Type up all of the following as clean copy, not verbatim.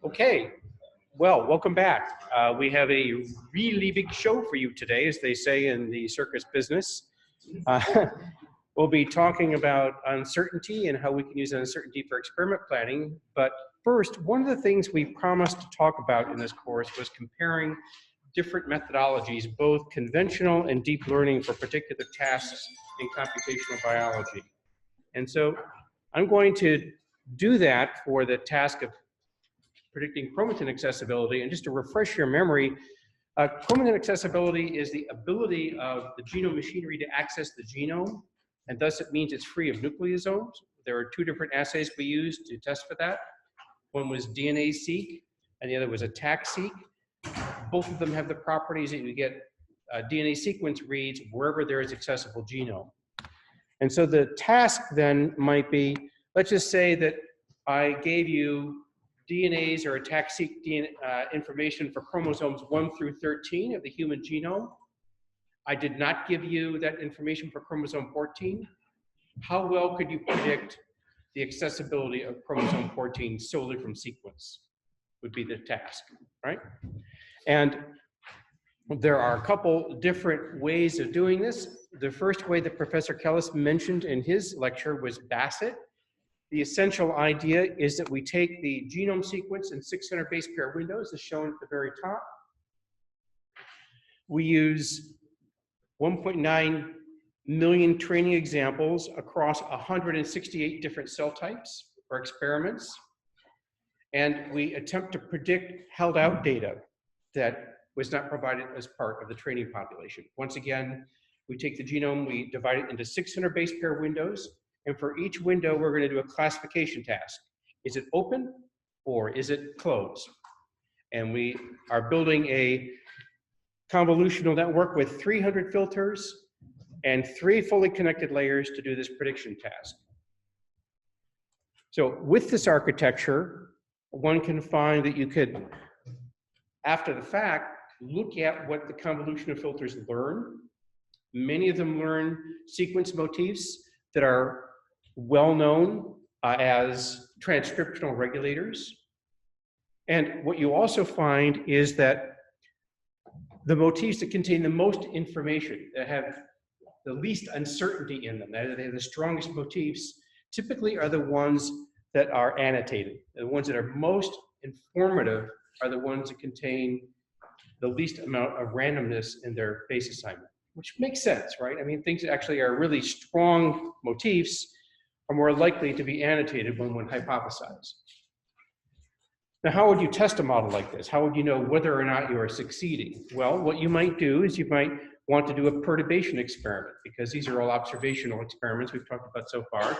Okay, well, welcome back. We have a really big show for you today, as they say in the circus business. We'll be talking about uncertainty and how we can use uncertainty for experiment planning. But first, one of the things we promised to talk about in this course was comparing different methodologies, both conventional and deep learning for particular tasks in computational biology. And so I'm going to do that for the task of predicting chromatin accessibility. And just to refresh your memory, chromatin accessibility is the ability of the genome machinery to access the genome, and thus it means it's free of nucleosomes. There are two different assays we used to test for that. One was DNA-seq, and the other was ATAC-seq. Both of them have the properties that you get DNA sequence reads wherever there is accessible genome. And so the task then might be, let's just say that I gave you DNAs or ATAC-seq information for chromosomes 1 through 13 of the human genome. I did not give you that information for chromosome 14. How well could you predict the accessibility of chromosome 14 solely from sequence would be the task, right? And there are a couple different ways of doing this. The first way that Professor Kellis mentioned in his lecture was Bassett. The essential idea is that we take the genome sequence in 600 base pair windows, as shown at the very top. We use 1.9 million training examples across 168 different cell types or experiments. And we attempt to predict held out data that was not provided as part of the training population. Once again, we take the genome, we divide it into 600 base pair windows, and for each window, we're going to do a classification task. Is it open or is it closed? And we are building a convolutional network with 300 filters and 3 fully connected layers to do this prediction task. So with this architecture, one can find that you could, after the fact, look at what the convolutional filters learn. Many of them learn sequence motifs that are well known as transcriptional regulators. And what you also find is that the motifs that contain the most information, that have the least uncertainty in them, that is, they have the strongest motifs, typically are the ones that are annotated. The ones that are most informative are the ones that contain the least amount of randomness in their base assignment, which makes sense, right? I mean, things that actually are really strong motifs are more likely to be annotated when one hypothesizes. Now, how would you test a model like this? How would you know whether or not you are succeeding? Well, what you might do is you might want to do a perturbation experiment, because these are all observational experiments we've talked about so far.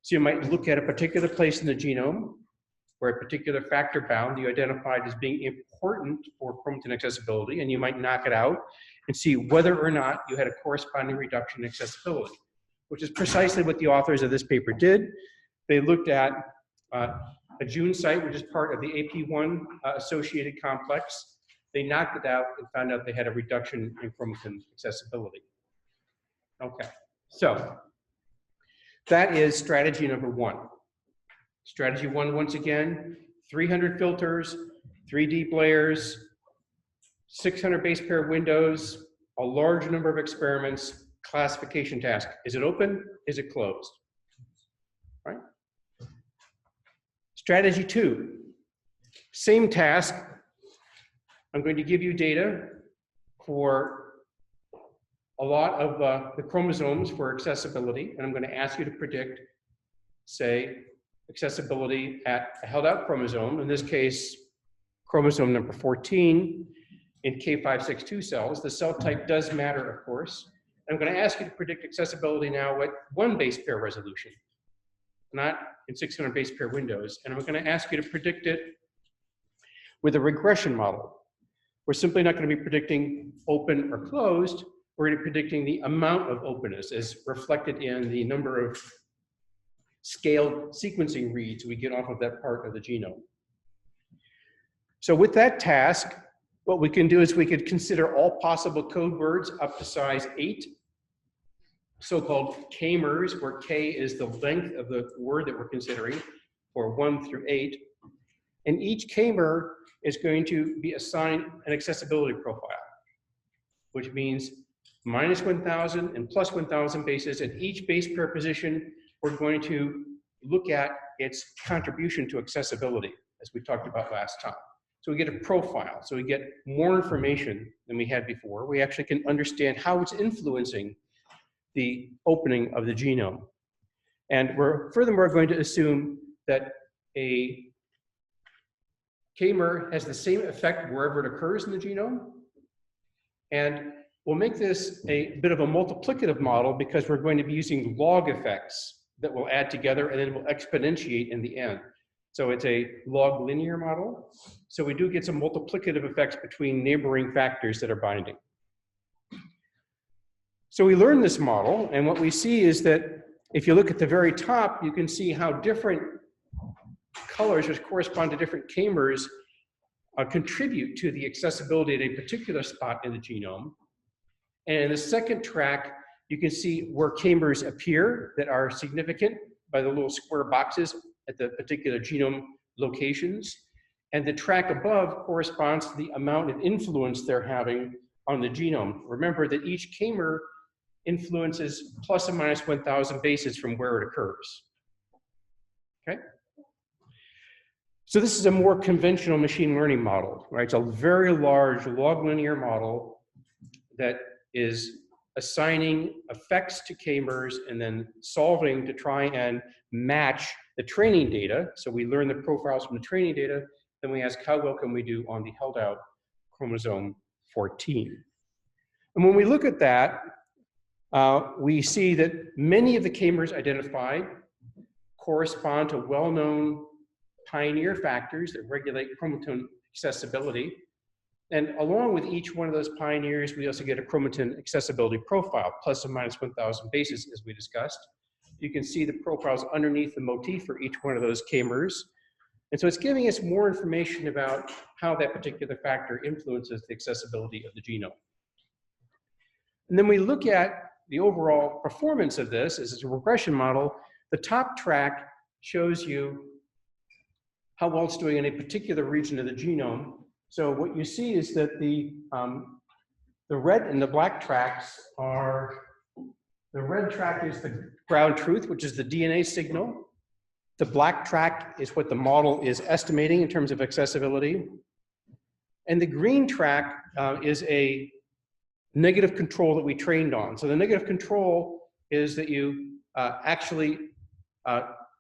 So you might look at a particular place in the genome where a particular factor bound you identified as being important for chromatin accessibility, and you might knock it out and see whether or not you had a corresponding reduction in accessibility, which is precisely what the authors of this paper did. They looked at a June site, which is part of the AP1 associated complex. They knocked it out and found out they had a reduction in chromatin accessibility. Okay, so that is strategy number 1. Strategy 1, once again, 300 filters, 3 deep layers, 600 base pair windows, a large number of experiments, classification task. Is it open? Is it closed? Right? Strategy 2, same task. I'm going to give you data for a lot of the chromosomes for accessibility, and I'm going to ask you to predict, say, accessibility at a held out chromosome, in this case, chromosome number 14 in K562 cells. The cell type does matter, of course. I'm going to ask you to predict accessibility now at 1 base pair resolution, not in 600 base pair windows. And I'm going to ask you to predict it with a regression model. We're simply not going to be predicting open or closed. We're going to be predicting the amount of openness as reflected in the number of scaled sequencing reads we get off of that part of the genome. So with that task, what we can do is we could consider all possible code words up to size 8, so-called k-mers, where k is the length of the word that we're considering, or 1 through 8. And each k-mer is going to be assigned an accessibility profile, which means minus 1,000 and plus 1,000 bases. At each base pair position, we're going to look at its contribution to accessibility, as we talked about last time. So we get a profile, so we get more information than we had before. We actually can understand how it's influencing the opening of the genome. And we're furthermore going to assume that a k-mer has the same effect wherever it occurs in the genome. And we'll make this a bit of a multiplicative model because we're going to be using log effects that will add together and then will exponentiate in the end. So it's a log linear model. So we do get some multiplicative effects between neighboring factors that are binding. So we learn this model, and what we see is that if you look at the very top, you can see how different colors, which correspond to different k-mers, contribute to the accessibility at a particular spot in the genome. And in the second track, you can see where k-mers appear that are significant by the little square boxes at the particular genome locations. And the track above corresponds to the amount of influence they're having on the genome. Remember that each k-mer influences plus or minus 1,000 bases from where it occurs. Okay? So this is a more conventional machine learning model, right? It's a very large log linear model that is assigning effects to k-mers and then solving to try and match the training data. So we learn the profiles from the training data, then we ask how well can we do on the held out chromosome 14. And when we look at that, we see that many of the k-mers identified correspond to well-known pioneer factors that regulate chromatin accessibility. And along with each one of those pioneers, we also get a chromatin accessibility profile, plus or minus 1,000 bases, as we discussed. You can see the profiles underneath the motif for each one of those k-mers. And so it's giving us more information about how that particular factor influences the accessibility of the genome. And then we look at the overall performance of this as a regression model. The top track shows you how well it's doing in a particular region of the genome. So what you see is that the red and the black tracks are, the red track is the ground truth, which is the DNA signal. The black track is what the model is estimating in terms of accessibility. And the green track is a negative control that we trained on. So the negative control is that you actually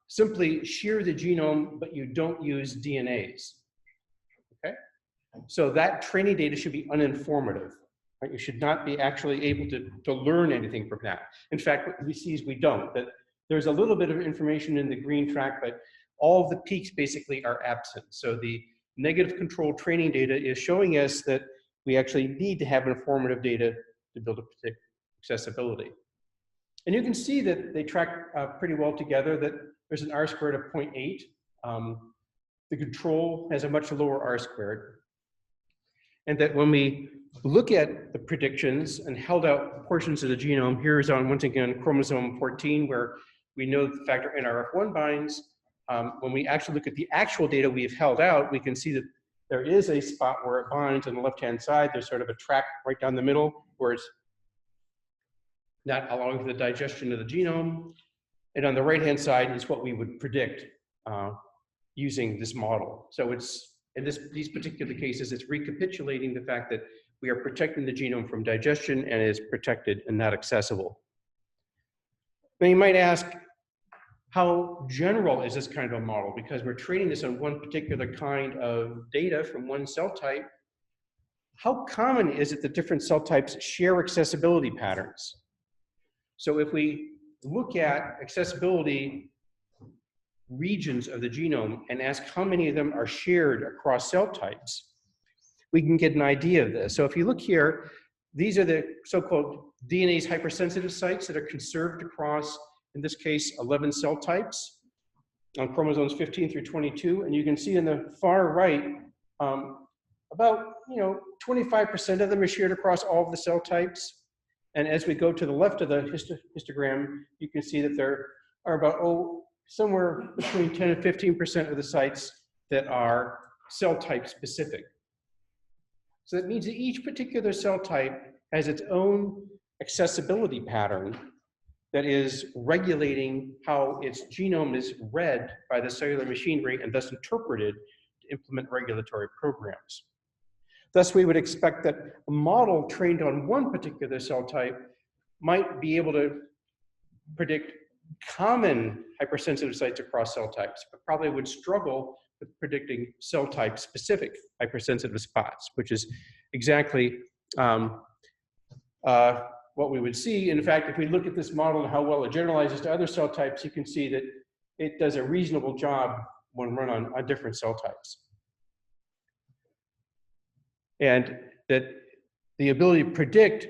simply shear the genome, but you don't use DNAs, okay? So that training data should be uninformative, right? You should not be actually able to learn anything from that. In fact, what we see is we don't, that there's a little bit of information in the green track, but all of the peaks basically are absent. So the negative control training data is showing us that we actually need to have informative data to build a predict accessibility. And you can see that they track pretty well together, that there's an R squared of 0.8. The control has a much lower R squared. And that when we look at the predictions and held out portions of the genome, here's on, once again, chromosome 14, where we know the factor NRF1 binds, when we actually look at the actual data we've held out, we can see that there is a spot where it binds on the left-hand side. There's sort of a track right down the middle where it's not allowing for the digestion of the genome. And on the right-hand side is what we would predict using this model. So it's, in these particular cases, it's recapitulating the fact that we are protecting the genome from digestion and is protected and not accessible. Now you might ask, how general is this kind of a model? Because we're training this on one particular kind of data from one cell type. How common is it that different cell types share accessibility patterns? So if we look at accessibility regions of the genome and ask how many of them are shared across cell types, we can get an idea of this. So if you look here, these are the so-called DNase hypersensitive sites that are conserved across, in this case, 11 cell types on chromosomes 15 through 22. And you can see in the far right, about 25% of them are shared across all of the cell types. And as we go to the left of the histogram, you can see that there are about, somewhere between 10 and 15% of the sites that are cell type specific. So that means that each particular cell type has its own accessibility pattern that is regulating how its genome is read by the cellular machinery and thus interpreted to implement regulatory programs. Thus, we would expect that a model trained on one particular cell type might be able to predict common hypersensitive sites across cell types, but probably would struggle with predicting cell type specific hypersensitive spots, which is exactly what we would see. In fact, if we look at this model and how well it generalizes to other cell types, you can see that it does a reasonable job when run on different cell types. And that the ability to predict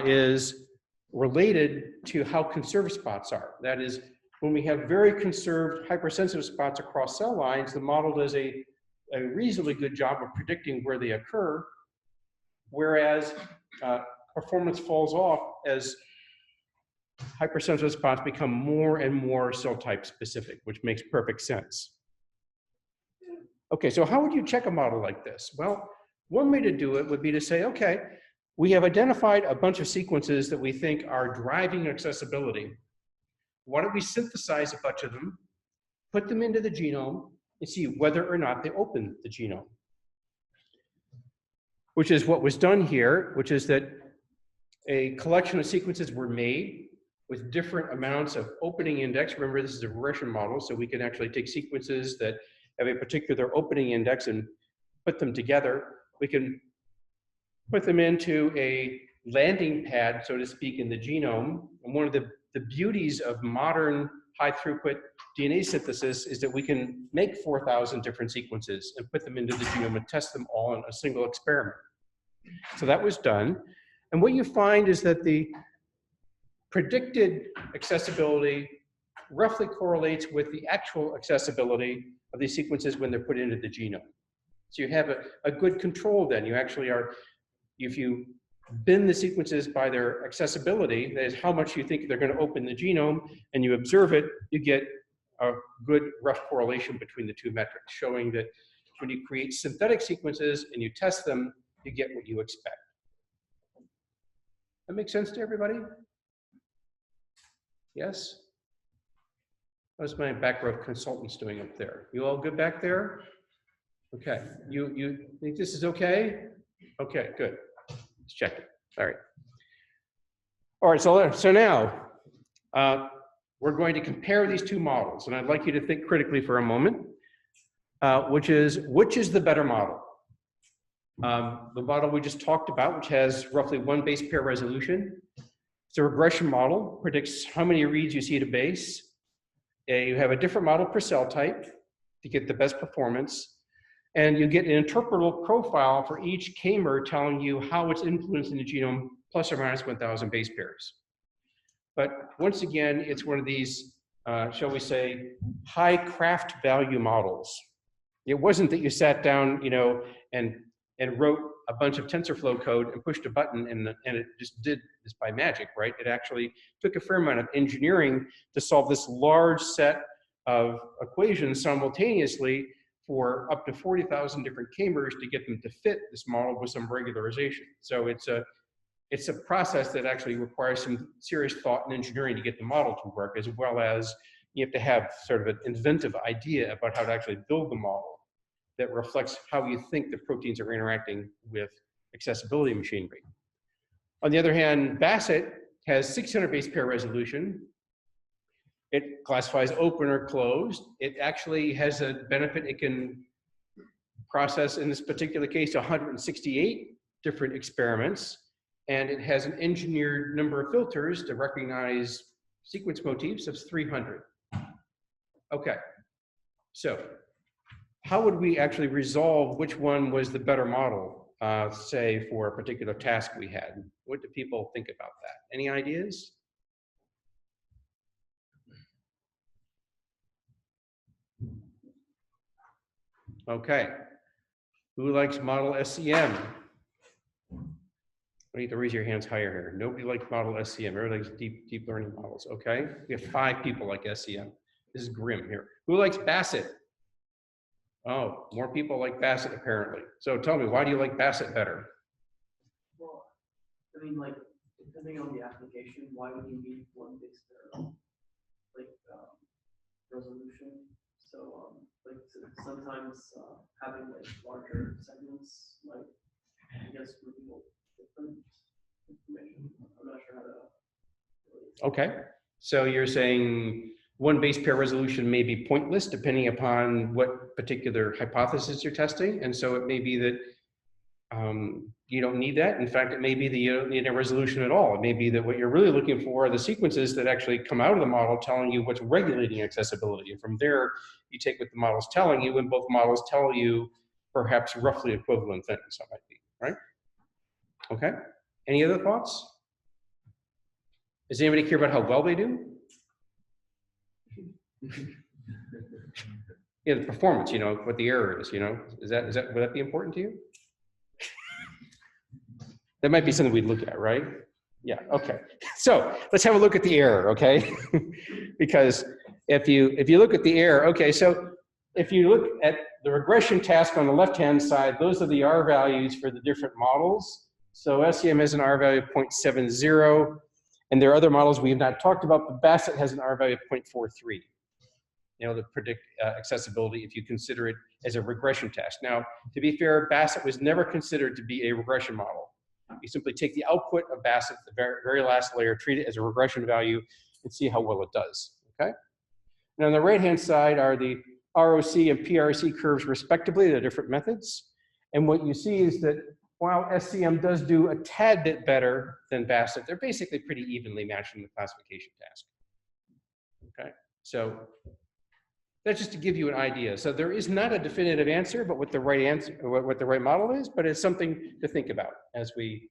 is related to how conserved spots are. That is, when we have very conserved hypersensitive spots across cell lines, the model does a reasonably good job of predicting where they occur, whereas performance falls off as hypersensitive spots become more and more cell type specific, which makes perfect sense. Okay, so how would you check a model like this? Well, one way to do it would be to say, okay, we have identified a bunch of sequences that we think are driving accessibility. Why don't we synthesize a bunch of them, put them into the genome, and see whether or not they open the genome? Which is what was done here, which is that a collection of sequences were made with different amounts of opening index. Remember, this is a regression model, so we can actually take sequences that have a particular opening index and put them together. We can put them into a landing pad, so to speak, in the genome. And one of the beauties of modern high throughput DNA synthesis is that we can make 4,000 different sequences and put them into the genome and test them all in a single experiment. So that was done. And what you find is that the predicted accessibility roughly correlates with the actual accessibility of these sequences when they're put into the genome. So you have a good control then. You actually are, if you bin the sequences by their accessibility, that is how much you think they're going to open the genome, and you observe it, you get a good rough correlation between the two metrics, showing that when you create synthetic sequences and you test them, you get what you expect. That makes sense to everybody? Yes? How's my back row consultants doing up there? You all good back there? Okay. You think this is okay? Okay, good. Let's check it. All right. All right, so now we're going to compare these two models, and I'd like you to think critically for a moment, which is the better model? The model we just talked about, which has roughly one base pair resolution. It's a regression model, predicts how many reads you see at a base. You have a different model per cell type to get the best performance. And you get an interpretable profile for each k-mer telling you how it's influencing the genome plus or minus 1,000 base pairs. But once again, it's one of these, shall we say, high craft value models. It wasn't that you sat down, and wrote a bunch of TensorFlow code and pushed a button and it just did this by magic, right? It actually took a fair amount of engineering to solve this large set of equations simultaneously for up to 40,000 different k-mers to get them to fit this model with some regularization. So it's a process that actually requires some serious thought and engineering to get the model to work, as well as you have to have sort of an inventive idea about how to actually build the model that reflects how you think the proteins are interacting with accessibility machinery. On the other hand, Bassett has 600 base pair resolution. It classifies open or closed. It actually has a benefit. It can process, in this particular case, 168 different experiments. And it has an engineered number of filters to recognize sequence motifs of 300. Okay, so how would we actually resolve which one was the better model, say, for a particular task we had? What do people think about that? Any ideas? Okay, who likes model SCM? I need to raise your hands higher here. Nobody likes model SCM. Everybody likes deep learning models. Okay, we have 5 people like SCM. This is grim here. Who likes Bassett? Oh, more people like Bassett apparently. So tell me, why do you like Bassett better? Well, I mean, like, depending on the application, why would you need one base pair, like, resolution? So, like, sometimes having like larger segments, like, I guess, reveal different information. I'm not sure how to. Okay, so you're saying one base pair resolution may be pointless depending upon what particular hypothesis you're testing, and so it may be that you don't need that. In fact, it may be that you don't need a resolution at all. It may be that what you're really looking for are the sequences that actually come out of the model telling you what's regulating accessibility. And from there, you take what the model's telling you, and both models tell you perhaps roughly equivalent things, that might be, right? Okay, any other thoughts? Does anybody care about how well they do? Yeah, the performance, you know, what the error is, you know, would that be important to you? That might be something we'd look at, right? Yeah, okay. So let's have a look at the error, okay? Because if you look at the error, okay, so if you look at the regression task on the left-hand side, those are the R values for the different models. So SCM has an R value of 0.70, and there are other models we have not talked about, but Bassett has an R value of 0.43. You know, to predict accessibility if you consider it as a regression task. Now, to be fair, Bassett was never considered to be a regression model. You simply take the output of Bassett, the very last layer, treat it as a regression value, and see how well it does, okay? And on the right-hand side are the ROC and PRC curves respectively, the different methods. And what you see is that while SCM does do a tad bit better than Bassett, they're basically pretty evenly matched in the classification task, okay? So that's just to give you an idea. So there is not a definitive answer, but what the right answer, what the right model is, but it's something to think about as we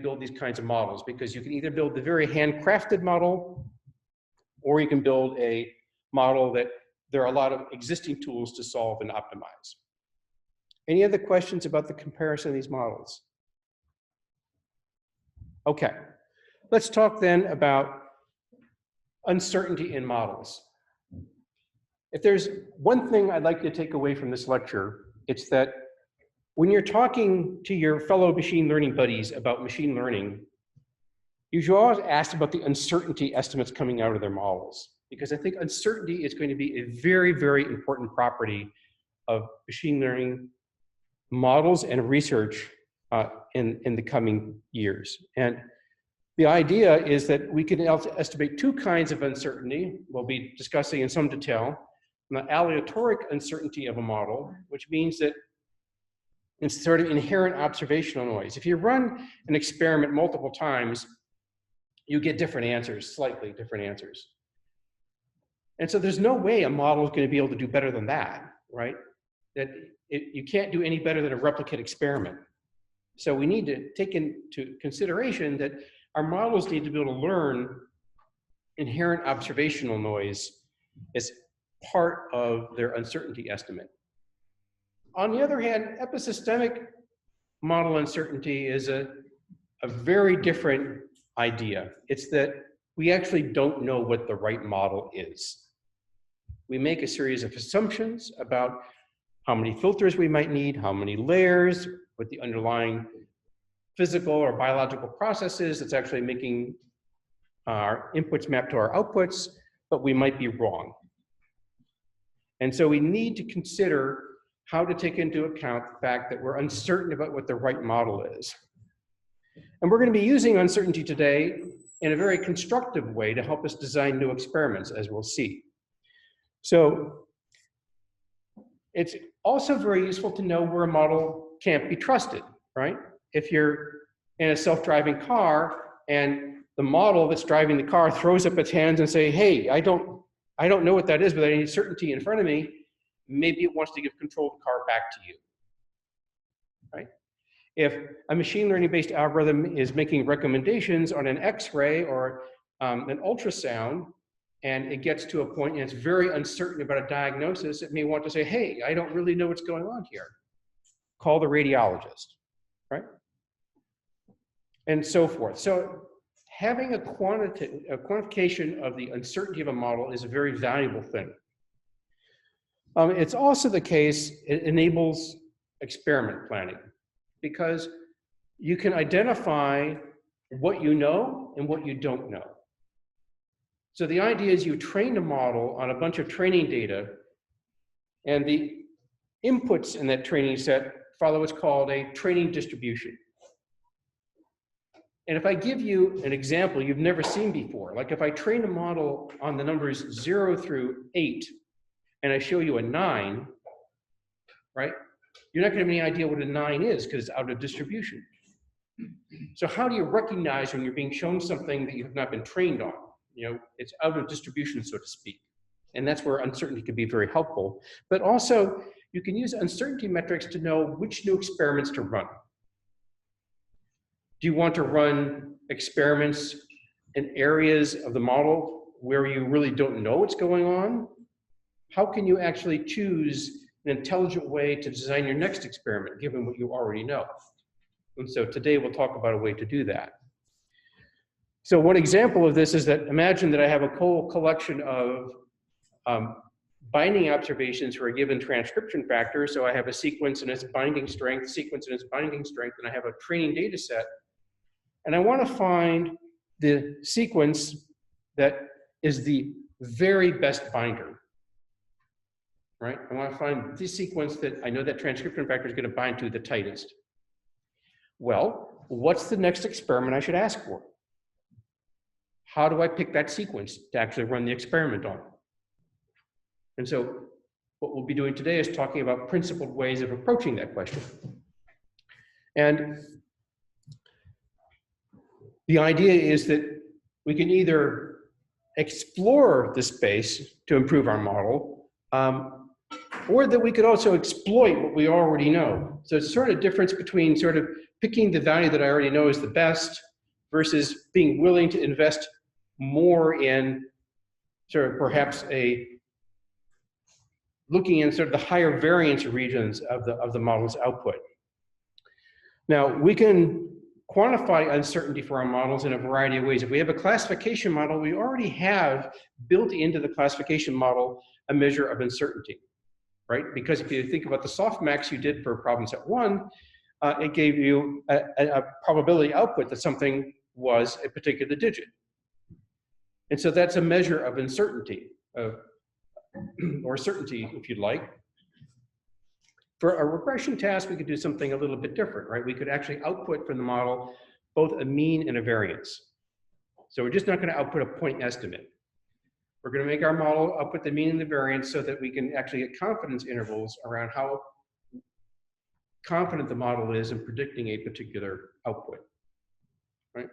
build these kinds of models, because you can either build the very handcrafted model, or you can build a model that there are a lot of existing tools to solve and optimize. Any other questions about the comparison of these models? Okay, let's talk then about uncertainty in models. If there's one thing I'd like you to take away from this lecture, it's that when you're talking to your fellow machine learning buddies about machine learning, you should always ask about the uncertainty estimates coming out of their models, because I think uncertainty is going to be a very, very important property of machine learning models and research in the coming years. And the idea is that we can estimate 2 kinds of uncertainty we'll be discussing in some detail. The aleatoric uncertainty of a model, which means that it's sort of inherent observational noise. If you run an experiment multiple times, you get different answers, slightly different answers. And so there's no way a model is going to be able to do better than that, right? You can't do any better than a replicate experiment. So we need to take into consideration that our models need to be able to learn inherent observational noise as part of their uncertainty estimate. On the other hand, epistemic model uncertainty is a very different idea. It's that we actually don't know what the right model is. we make a series of assumptions about how many filters we might need, how many layers, what the underlying physical or biological process is that's actually making our inputs map to our outputs, but we might be wrong. And so we need to consider how to take into account the fact that we're uncertain about what the right model is. And we're going to be using uncertainty today in a very constructive way to help us design new experiments, as we'll see. So it's also very useful to know where a model can't be trusted, right? If you're in a self-driving car and the model that's driving the car throws up its hands and say, hey, I don't know what that is, but I need certainty in front of me, maybe it wants to give control of the car back to you, right? If a machine learning based algorithm is making recommendations on an X-ray or an ultrasound, and it gets to a point and it's very uncertain about a diagnosis, it may want to say, hey, I don't really know what's going on here. Call the radiologist, right? And so forth. So having a quantification of the uncertainty of a model is a very valuable thing. It's also the case, it enables experiment planning, because you can identify what you know and what you don't know. So the idea is you train a model on a bunch of training data, and the inputs in that training set follow what's called a training distribution. And if I give you an example you've never seen before, like if I train a model on the numbers 0 through 8, and I show you a 9, right? You're not going to have any idea what a 9 is because it's out of distribution. So how do you recognize when you're being shown something that you have not been trained on? You know, it's out of distribution, so to speak. And that's where uncertainty can be very helpful. But also, you can use uncertainty metrics to know which new experiments to run. Do you want to run experiments in areas of the model where you really don't know what's going on? How can you actually choose an intelligent way to design your next experiment, given what you already know? And so today we'll talk about a way to do that. So one example of this is that imagine that I have a whole collection of binding observations for a given transcription factor. So I have a sequence and its binding strength, sequence and its binding strength, and I have a training data set. And I want to find the sequence that is the very best binder, right? I want to find the sequence that I know that transcription factor is going to bind to the tightest. Well, what's the next experiment I should ask for? How do I pick that sequence to actually run the experiment on? And so what we'll be doing today is talking about principled ways of approaching that question. And the idea is that we can either explore the space to improve our model, or that we could also exploit what we already know. So it's sort of a difference between sort of picking the value that I already know is the best versus being willing to invest more in sort of perhaps looking in sort of the higher variance regions of the model's output. Now, we can quantify uncertainty for our models in a variety of ways. If we have a classification model, we already have built into the classification model a measure of uncertainty, right? Because if you think about the softmax you did for problem set 1, it gave you a probability output that something was a particular digit. And so that's a measure of uncertainty, or certainty, if you'd like. For a regression task, we could do something a little bit different, right? We could actually output from the model both a mean and a variance. So we're just not going to output a point estimate. We're going to make our model output the mean and the variance so that we can actually get confidence intervals around how confident the model is in predicting a particular output, right?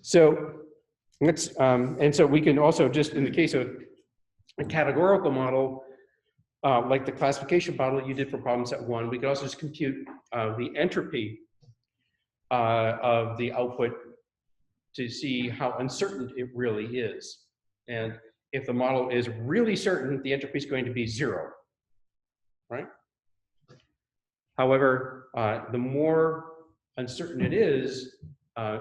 So let's, and so we can also just, in the case of a categorical model, like the classification model you did for problem set 1, we could also just compute the entropy of the output to see how uncertain it really is. And if the model is really certain, the entropy is going to be 0, right? However, the more uncertain it is,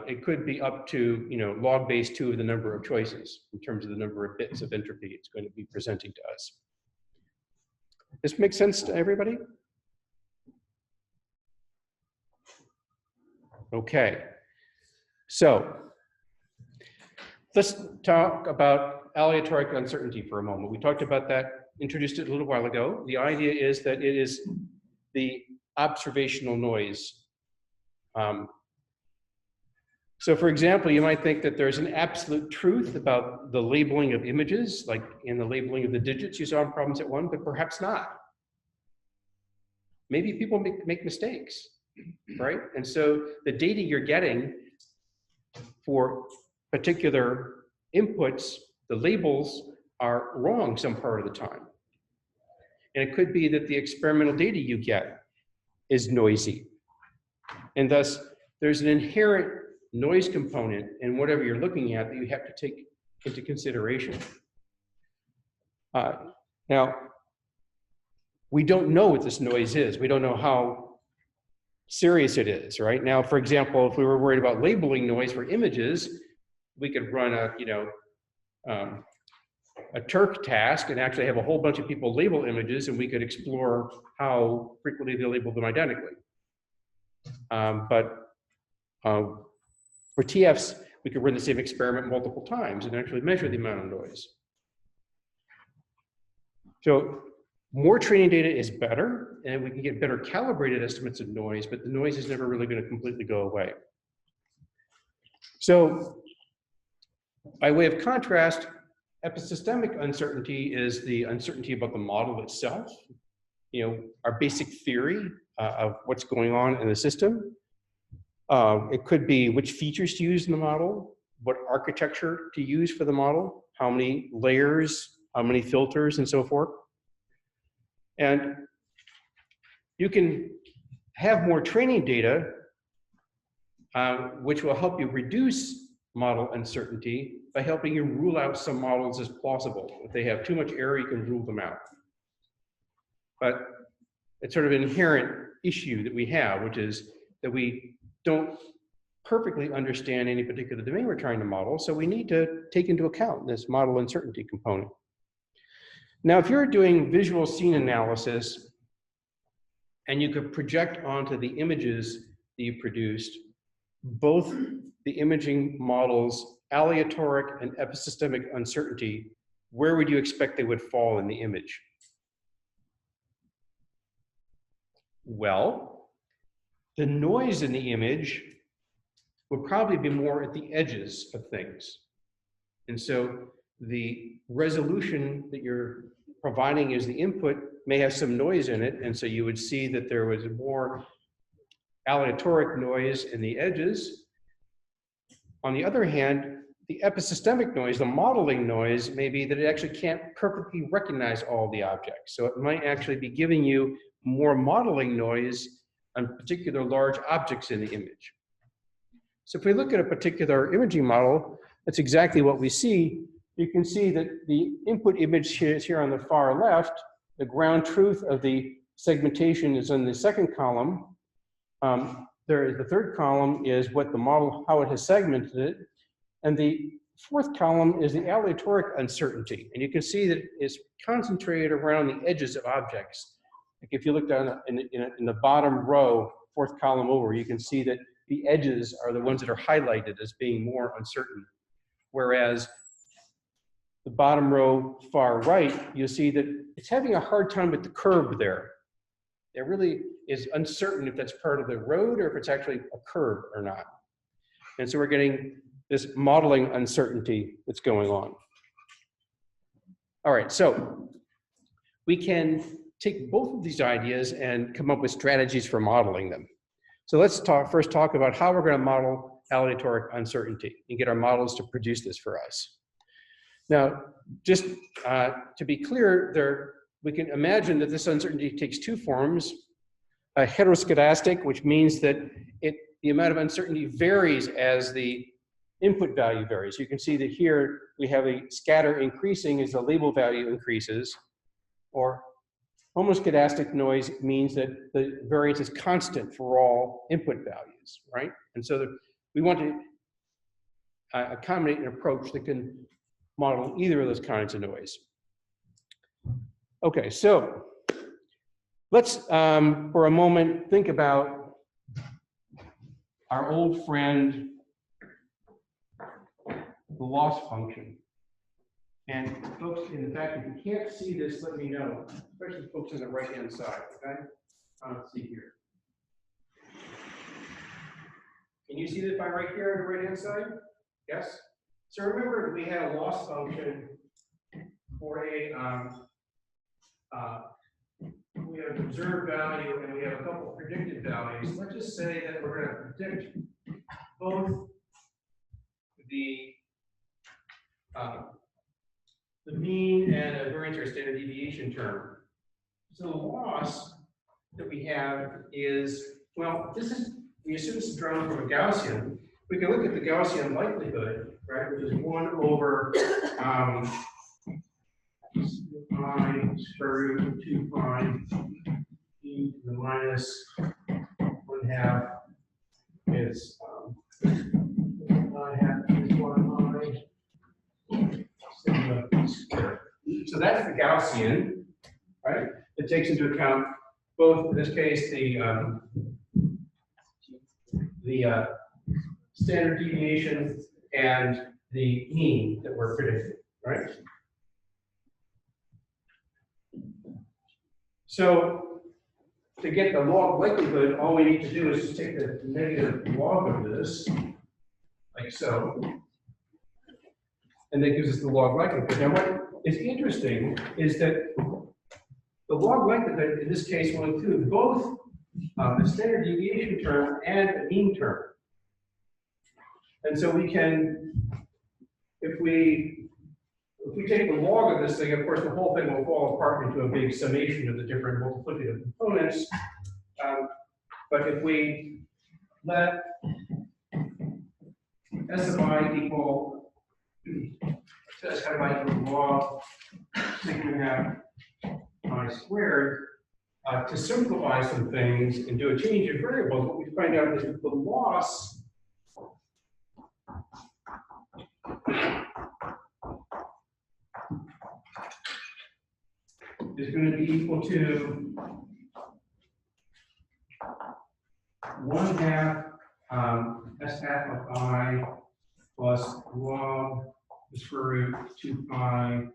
it could be up to, log base 2 of the number of choices in terms of the number of bits of entropy it's going to be presenting to us. This makes sense to everybody? Okay. So let's talk about aleatoric uncertainty for a moment. We talked about that, introduced it a little while ago. The idea is that it is the observational noise. So for example, you might think that there's an absolute truth about the labeling of images, like in the labeling of the digits you saw in problem set 1, but perhaps not. Maybe people make mistakes, right? And so the data you're getting for particular inputs, the labels are wrong some part of the time. And it could be that the experimental data you get is noisy. And thus, there's an inherent noise component in whatever you're looking at that you have to take into consideration. Now, we don't know what this noise is. We don't know how serious it is, right? Now, for example, if we were worried about labeling noise for images, we could run a Turk task and actually have a whole bunch of people label images, and we could explore how frequently they label them identically. For TFs, we could run the same experiment multiple times and actually measure the amount of noise. So more training data is better, and we can get better calibrated estimates of noise, but the noise is never really going to completely go away. So by way of contrast, epistemic uncertainty is the uncertainty about the model itself, our basic theory of what's going on in the system. It could be which features to use in the model, what architecture to use for the model, how many layers, how many filters, and so forth. And you can have more training data, which will help you reduce model uncertainty by helping you rule out some models as plausible. If they have too much error, you can rule them out. But it's sort of an inherent issue that we have, which is that we don't perfectly understand any particular domain we're trying to model, so we need to take into account this model uncertainty component. Now, if you're doing visual scene analysis and you could project onto the images that you produced both the imaging models aleatoric and epistemic uncertainty, where would you expect they would fall in the image? Well, the noise in the image would probably be more at the edges of things. And so the resolution that you're providing as the input may have some noise in it, and so you would see that there was more aleatoric noise in the edges. On the other hand, the epistemic noise, the modeling noise, may be that it actually can't perfectly recognize all the objects. So it might actually be giving you more modeling noise on particular large objects in the image. So if we look at a particular imaging model, that's exactly what we see. You can see that the input image is here on the far left. The ground truth of the segmentation is in the second column. The third column is what the model, how it has segmented it. And the fourth column is the aleatoric uncertainty. And you can see that it's concentrated around the edges of objects. Like if you look down in the bottom row, fourth column over, you can see that the edges are the ones that are highlighted as being more uncertain. Whereas the bottom row, far right, you'll see that it's having a hard time with the curve there. It really is uncertain if that's part of the road or if it's actually a curve or not. And so we're getting this modeling uncertainty that's going on. All right, so we can take both of these ideas and come up with strategies for modeling them. So let's first talk about how we're going to model aleatoric uncertainty and get our models to produce this for us. Now, just to be clear, we can imagine that this uncertainty takes two forms. A heteroscedastic, which means that the amount of uncertainty varies as the input value varies. You can see that here we have a scatter increasing as the label value increases, or homoscedastic noise means that the variance is constant for all input values, right? And so we want to accommodate an approach that can model either of those kinds of noise. Okay, so let's, for a moment, think about our old friend, the loss function. And folks, in fact, if you can't see this, let me know, especially folks on the right-hand side, okay? Let's see here. Can you see this by right here on the right-hand side? Yes? So remember, we had a loss function for a, we have an observed value and we have a couple of predicted values. Let's just say that we're going to predict both the mean and a variance or standard deviation term. So the loss that we have is, well, this is, we assume this is drawn from a Gaussian. We can look at the Gaussian likelihood, right, which is 1 over pi square root of 2 pi e to the minus 1/2 is 1/2 is 1 pi squared. So that's the Gaussian, right? It takes into account both, in this case, the standard deviation and the mean that we're predicting, right? So to get the log likelihood, all we need to do is just take the negative log of this, like so, and that gives us the log likelihood. Now what is interesting is that the log likelihood in this case will include both the standard deviation term and the mean term. And so we can, if we take the log of this thing, of course, the whole thing will fall apart into a big summation of the different multiplicative components. But if we let S of I equal, so S of I equal log sigma half I squared, to simplify some things and do a change in variables, what we find out is that the loss is going to be equal to 1/2 S hat of I plus log the square root 2 pi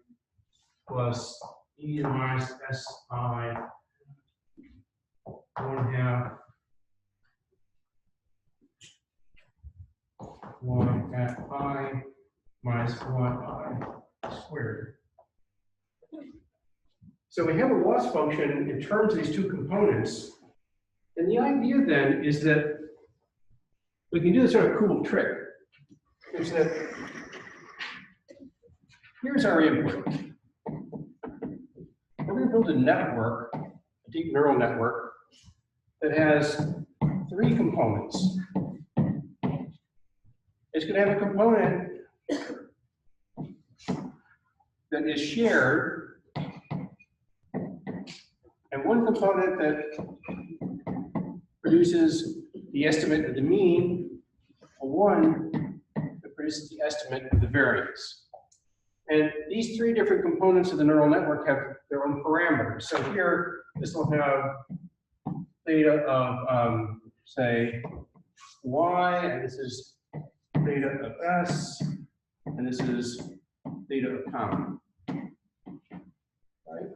plus e to the minus S I 1/2 1 at I minus 1 I squared. So we have a loss function in terms of these two components. And the idea then is that we can do this sort of cool trick. Is that here's our input. We're going to build a network, a deep neural network, that has 3 components. It's going to have a component that is shared, and one component that produces the estimate of the mean, or one that produces the estimate of the variance. And these 3 different components of the neural network have their own parameters. So here, this will have theta of, say, y, and this is theta of s, and this is theta of common. Right?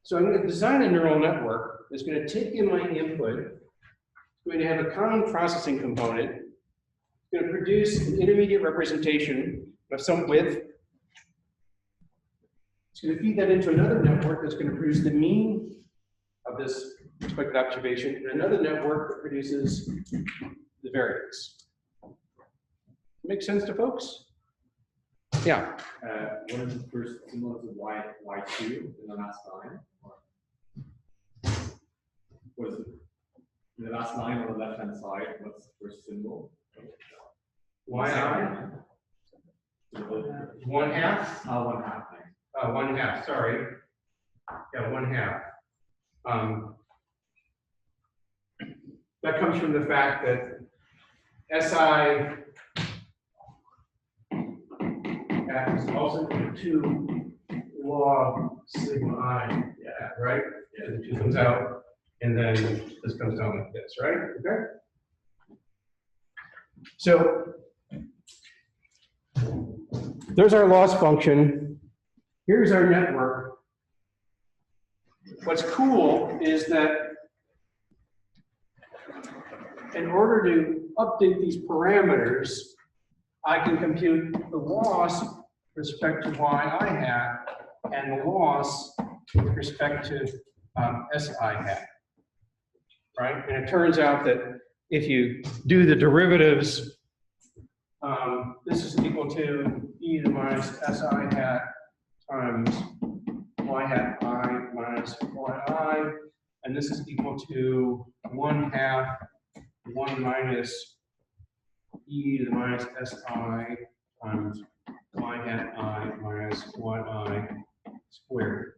So I'm going to design a neural network that's going to take in my input. It's going to have a common processing component. It's going to produce an intermediate representation of some width. It's going to feed that into another network that's going to produce the mean of this expected observation, and another network that produces the variance. Make sense to folks? Yeah. What is the first symbol of the y2 in the last line? What is it? In the last line on the left-hand side, what's the first symbol? Yi? 1/2? 1/2? 1/2, thanks. 1/2, sorry. Yeah, 1/2. That comes from the fact that SI hat is also equal to log sigma I, yeah, right? Yeah, the 2 comes out, and then this comes down like this, right? Okay. So there's our loss function. Here's our network. What's cool is that in order to update these parameters, I can compute the loss with respect to yi hat and the loss with respect to si hat, right? And it turns out that if you do the derivatives, this is equal to e to the minus si hat times y hat I minus yi, and this is equal to 1/2 1 minus e to the minus si times y hat I minus yi squared.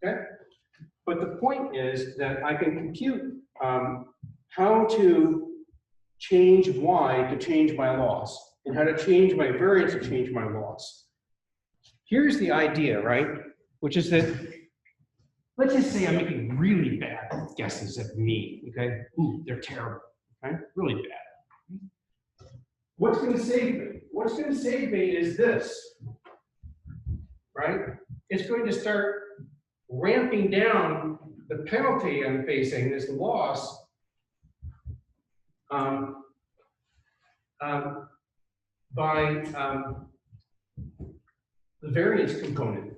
Okay? But the point is that I can compute how to change y to change my loss, and how to change my variance to change my loss. Here's the idea, right? Which is that, let's just say I'm making really bad guesses at me, okay? Ooh, they're terrible, okay? Really bad. What's going to save me? What's going to save me is this, right? It's going to start ramping down the penalty I'm facing, this loss, by the variance component.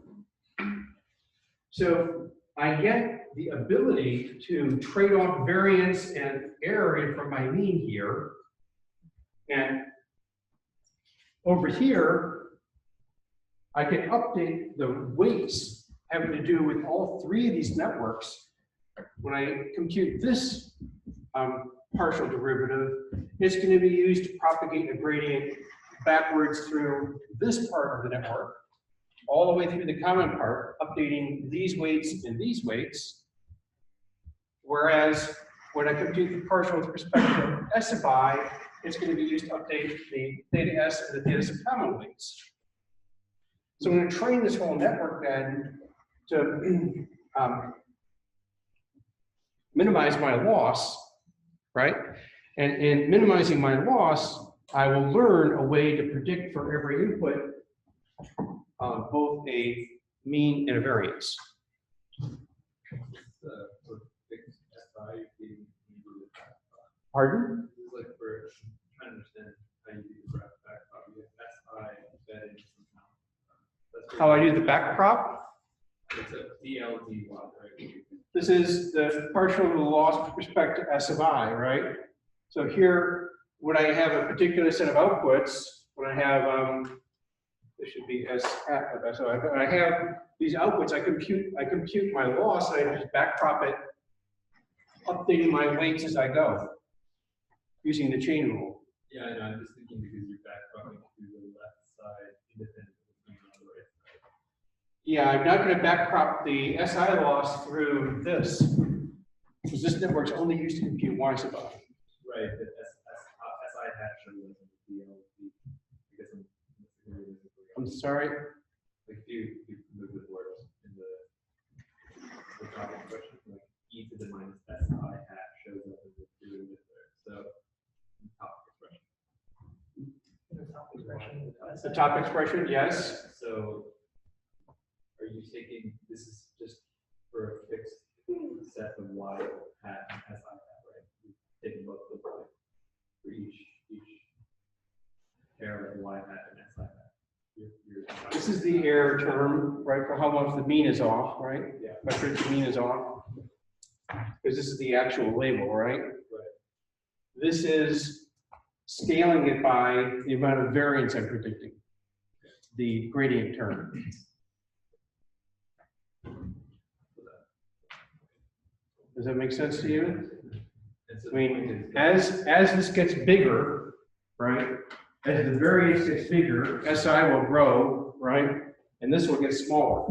So I get the ability to trade off variance and error from my mean here. And over here, I can update the weights having to do with all 3 of these networks. When I compute this partial derivative, it's going to be used to propagate the gradient backwards through this part of the network, all the way through the common part, updating these weights and these weights. Whereas when I compute the partial with respect to S of I, it's going to be used to update the theta S and the theta sub common weights. So I'm going to train this whole network then to minimize my loss, right? And in minimizing my loss, I will learn a way to predict for every input both a mean and a variance. Pardon? This is like for trying to understand how you do the back embedded somehow. How I do the back prop? It's a DLDY, right? This is the partial of the loss with respect to S of I, right? So here, when I have a particular set of outputs, when I have this should be S hat of S of I, when I have these outputs, I compute my loss, and I just back prop it, updating my weights as I go, using the chain rule. Yeah, I know. I'm just thinking because you're back propping to the left side independent of the right side. Yeah, I'm not going to back prop the SI loss through this, because this network's only used to compute Y sub I. Right, but SI hat shows up in the DLD because I'm sorry. like if you move the words in the top expression, like e to the minus SI hat shows up in the derivative there. So top expression. The top expression, yes. So are you taking this is just for a fixed set of Y hat and SI hat, right? You're taking both of them for each pair of Y hat and SI hat. This is the error term, right, for how much the mean is off, right? Yeah. How much the mean is off. Because this is the actual label, right? Right. This is scaling it by the amount of variance I'm predicting, the gradient term. Does that make sense to you? I mean, as this gets bigger, right? As the variance gets bigger, SI will grow, right? And this will get smaller.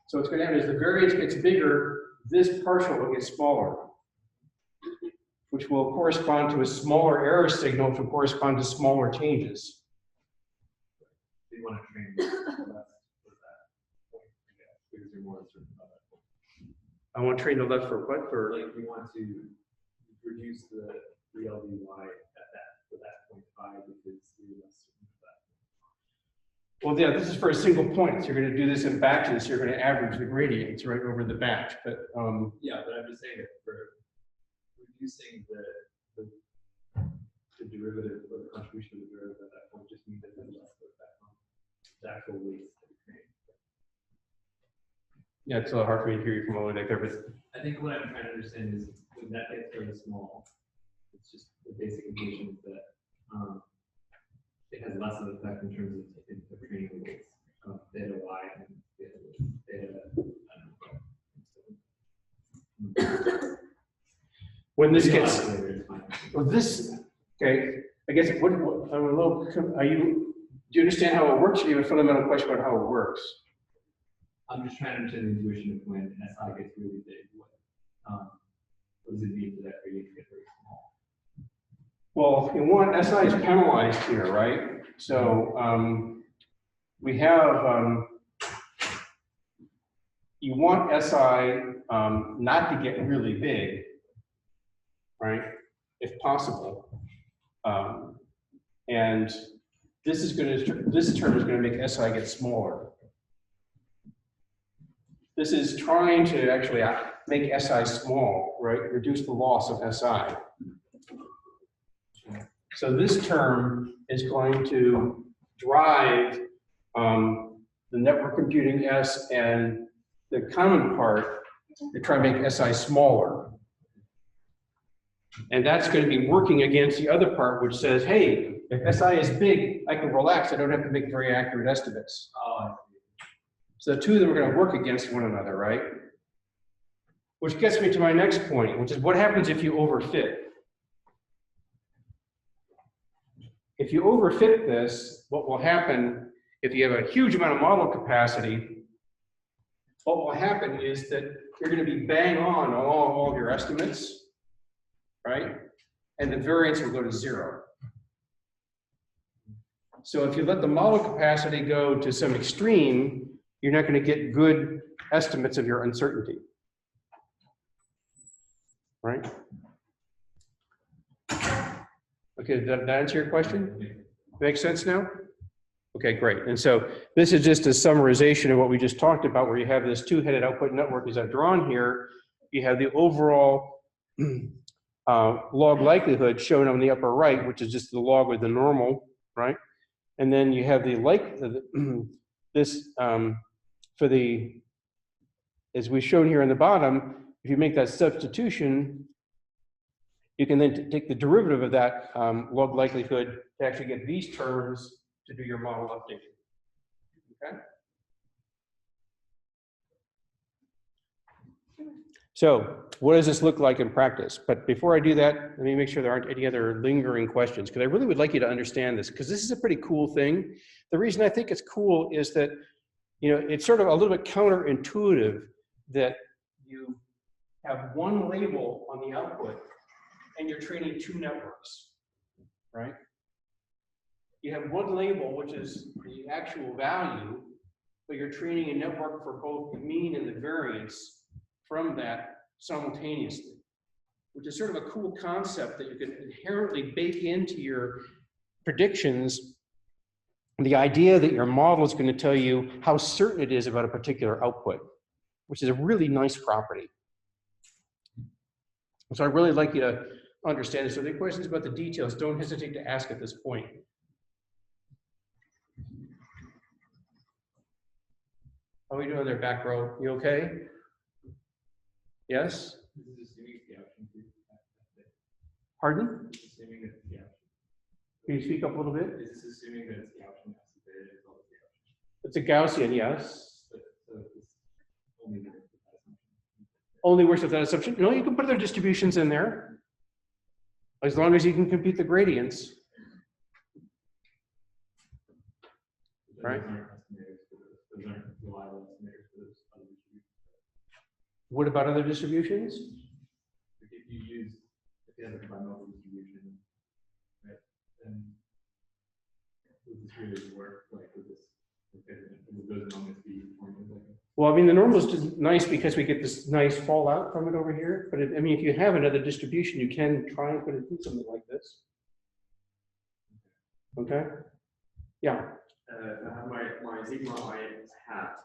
So what's going to happen is the variance gets bigger, this partial will get smaller, which will correspond to a smaller error signal, which will correspond to smaller changes. You want to train less for that point, because you're more certain about that point. I want to train the left for what? For Like you want to reduce the LDY at that for that 0.5 because you're less certain of that. well, yeah, this is for a single point. So you're going to do this in batches. So you're going to average the gradients right over the batch. But Yeah, but I'm just saying that for reducing the derivative or the contribution of the derivative at that point just means that there's less of that the actual weights that we create. yeah, it's a little hard for me to hear you from all the way back there. But I think what I'm trying to understand is when that gets very small, it's just the basic equation is that it has less of an effect in terms of training the weights of theta y and theta. when this gets, well, this, okay, I guess what I'm a little. Are you? Do you understand how it works? Or do you have a fundamental question about how it works? I'm just trying to understand the intuition of when SI gets really big. What does it mean for that gradient to get very small? Well, you want SI is penalized here, right? So we have you want SI not to get really big, right? If possible, and this term is going to make SI get smaller. This is trying to actually make SI small, right? Reduce the loss of SI. So this term is going to drive the network computing S and the common part to try and make SI smaller. And that's going to be working against the other part, which says, hey, if SI is big, I can relax. I don't have to make very accurate estimates. So the two of them are going to work against one another, right? Which gets me to my next point, which is what happens if you overfit? If you overfit this, what will happen if you have a huge amount of model capacity, what will happen is that you're going to be bang on all of your estimates, right? And the variance will go to 0. So if you let the model capacity go to some extreme, you're not going to get good estimates of your uncertainty, right? Okay, did that answer your question? Makes sense now? Okay, great. And so this is just a summarization of what we just talked about, where you have this two-headed output network as I've drawn here. You have the overall log likelihood shown on the upper right, which is just the log with the normal, right? And then you have the as we've shown here on the bottom, if you make that substitution, you can then take the derivative of that log likelihood to actually get these terms to do your model update. Okay? So what does this look like in practice? But before I do that, let me make sure there aren't any other lingering questions, because I really would like you to understand this, because this is a pretty cool thing. The reason I think it's cool is that, you know, it's sort of a little bit counterintuitive that you have one label on the output and you're training two networks, right? You have one label, which is the actual value, but you're training a network for both the mean and the variance from that simultaneously, which is sort of a cool concept that you can inherently bake into your predictions. The idea that your model is going to tell you how certain it is about a particular output, which is a really nice property. So I'd really like you to understand this. So if there are questions about the details, don't hesitate to ask at this point. How are we doing there, back row? You okay? Yes? Pardon? Can you speak up a little bit? Is this assuming that it's the option that's the beta as well as the option? It's a Gaussian, yes. So it's only works with that assumption. Only works with that assumption. No, you can put other distributions in there, as long as you can compute the gradients. Right? Those aren't reliable estimators for those other distributions. What about other distributions? If you use, if you have a binomial distribution, right? And would this really work? Like, would those numbers be formed like? Well, I mean, the normal is nice because we get this nice fallout from it over here. But I mean, if you have another distribution, you can try and put it through something like this. Okay. Yeah. I have my sigma I hat,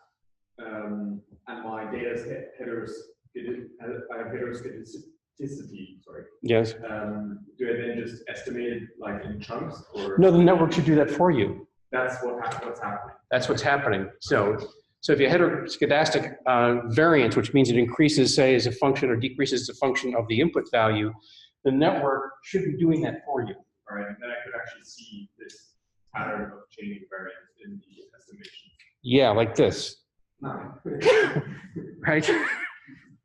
and my data heteroscedasticity. Sorry. Yes. Do I then just estimate it like in chunks, or No, the network should do that for you. that's what's happening? That's what's happening. So if you heteroscedastic variance, which means it increases, say, as a function or decreases as a function of the input value, the network should be doing that for you. All right, and then I could actually see this pattern of changing variance in the estimation. Yeah, like this. No. Right?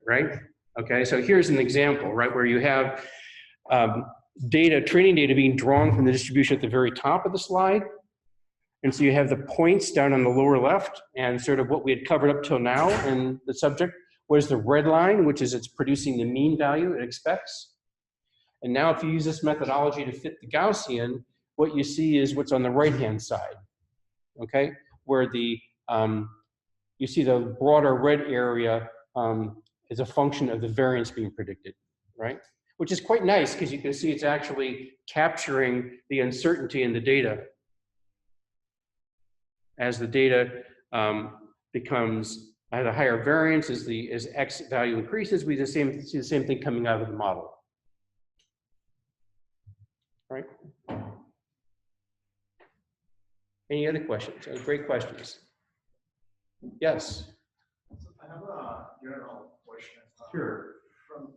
Right? Okay, so here's an example, right, where you have training data being drawn from the distribution at the very top of the slide. And so you have the points down on the lower left, and sort of what we had covered up till now in the subject was the red line, which is it's producing the mean value it expects. And now if you use this methodology to fit the Gaussian, what you see is what's on the right-hand side, okay? Where the, you see the broader red area is a function of the variance being predicted, right? Which is quite nice because you can see it's actually capturing the uncertainty in the data. As the data becomes at a higher variance, as X value increases, we see the same thing coming out of the model. Right? Any other questions? Great questions. Yes. So I have a general question. Sure. From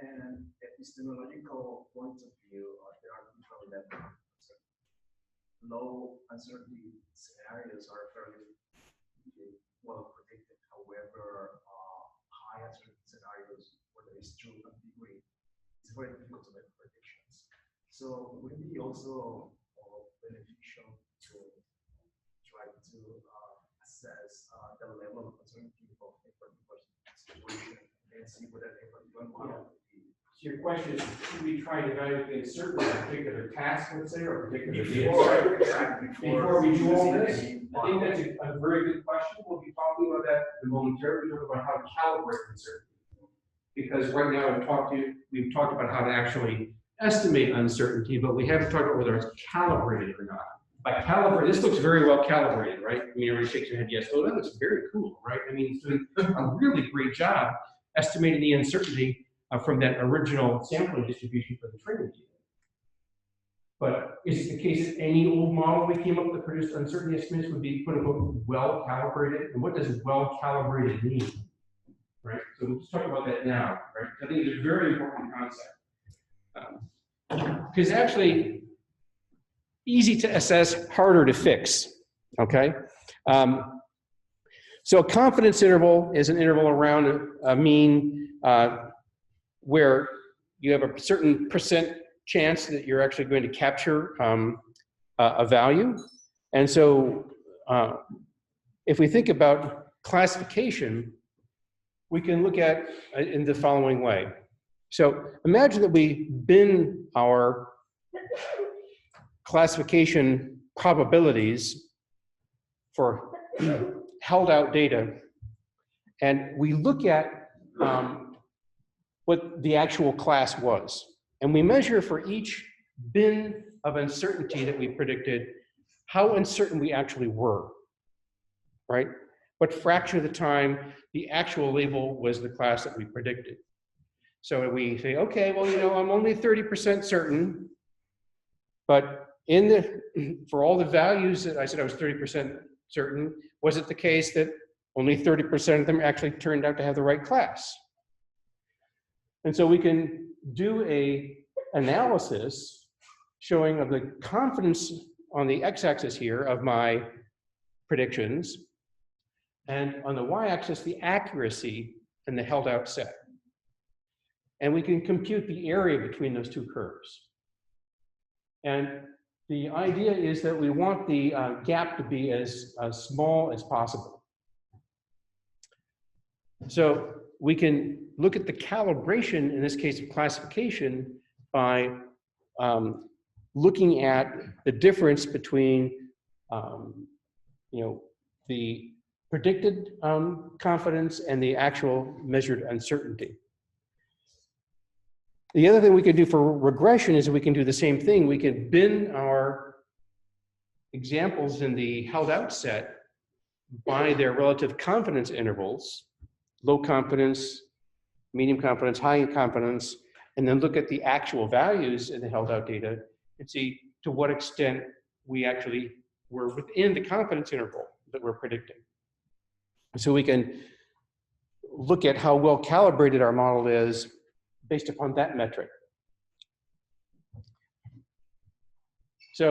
an epistemological point of view, there are different levels. Low uncertainty scenarios are fairly well predicted. However, high uncertainty scenarios where there is true ambiguity, it's very difficult to make predictions. So would it be also beneficial to try to assess the level of uncertainty of a particular situation and see whether a particular model would be? So your question is, should we try to evaluate the uncertainty of a particular task, let's say, or a particular Before we do all this? any I think that's a very good question. We'll be talking about that momentarily. We'll talk about how to calibrate uncertainty. Because right now we've talked about how to actually estimate uncertainty, but we haven't talked about whether it's calibrated or not. By calibrate, this looks very well calibrated, right? I mean, everybody shakes their head, yes. Oh, that looks very cool, right? I mean, it's doing a really great job estimating the uncertainty from that original sampling distribution for the training data. But is it the case that any old model we came up with that produced uncertainty estimates would be quote unquote well calibrated? And what does well calibrated mean? Right? So we'll just talk about that now, right? I think it's a very important concept. Because actually, easy to assess, harder to fix. Okay? So a confidence interval is an interval around a mean where you have a certain percent chance that you're actually going to capture a value. And so if we think about classification, we can look at it in the following way. So imagine that we bin our classification probabilities for held out data, and we look at what the actual class was. And we measure for each bin of uncertainty that we predicted, how uncertain we actually were, right? What fraction of the time the actual label was the class that we predicted. So we say, okay, well, you know, I'm only 30% certain, but for all the values that I said I was 30% certain, was it the case that only 30% of them actually turned out to have the right class? And so we can do a analysis showing of the confidence on the x-axis here of my predictions, and on the y-axis, the accuracy in the held out set. And we can compute the area between those two curves. And the idea is that we want the gap to be as small as possible. So we can look at the calibration, in this case of classification, by looking at the difference between the predicted confidence and the actual measured uncertainty. The other thing we can do for regression is we can do the same thing. We can bin our examples in the held out set by their relative confidence intervals, low confidence, medium confidence, high confidence, and then look at the actual values in the held out data and see to what extent we actually were within the confidence interval that we're predicting. So we can look at how well calibrated our model is based upon that metric. So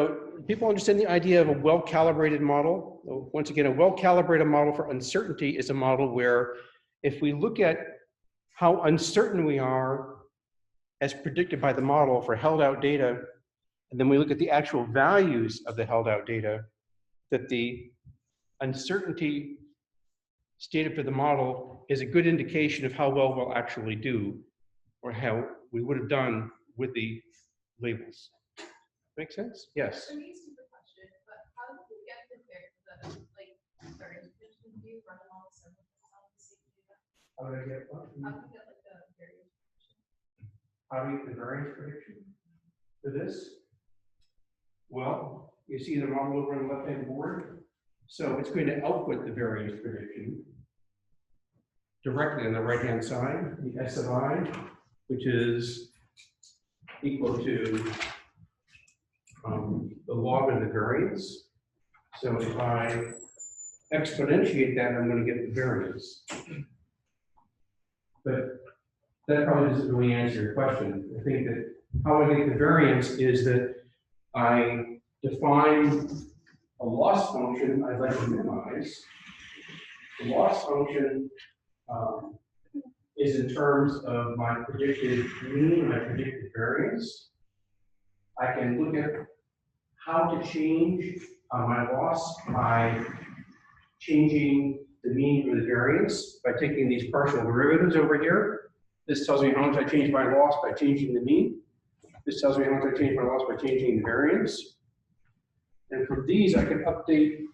people understand the idea of a well-calibrated model. Once again, a well-calibrated model for uncertainty is a model where if we look at how uncertain we are as predicted by the model for held out data, and then we look at the actual values of the held out data, that the uncertainty stated for the model is a good indication of how well we'll actually do, or how we would have done with the labels. Make sense? Yes. For me, it's a stupid question, but how do you get the variance prediction? Do you run them all the same data? How do I get what? How do you get like the variance prediction? How do you get the variance prediction for this? Well, you see the model over on the left-hand board. So it's going to output the variance prediction directly on the right-hand side, the S of I, which is equal to the log of the variance. So if I exponentiate that, I'm going to get the variance. But that probably doesn't really answer your question. I think that how I get the variance is that I define a loss function I'd like to minimize. The loss function is in terms of my predicted mean, my predicted variance. I can look at how to change my loss by changing the mean or the variance by taking these partial derivatives over here. This tells me how much I change my loss by changing the mean. This tells me how much I change my loss by changing the variance. And from these, I can update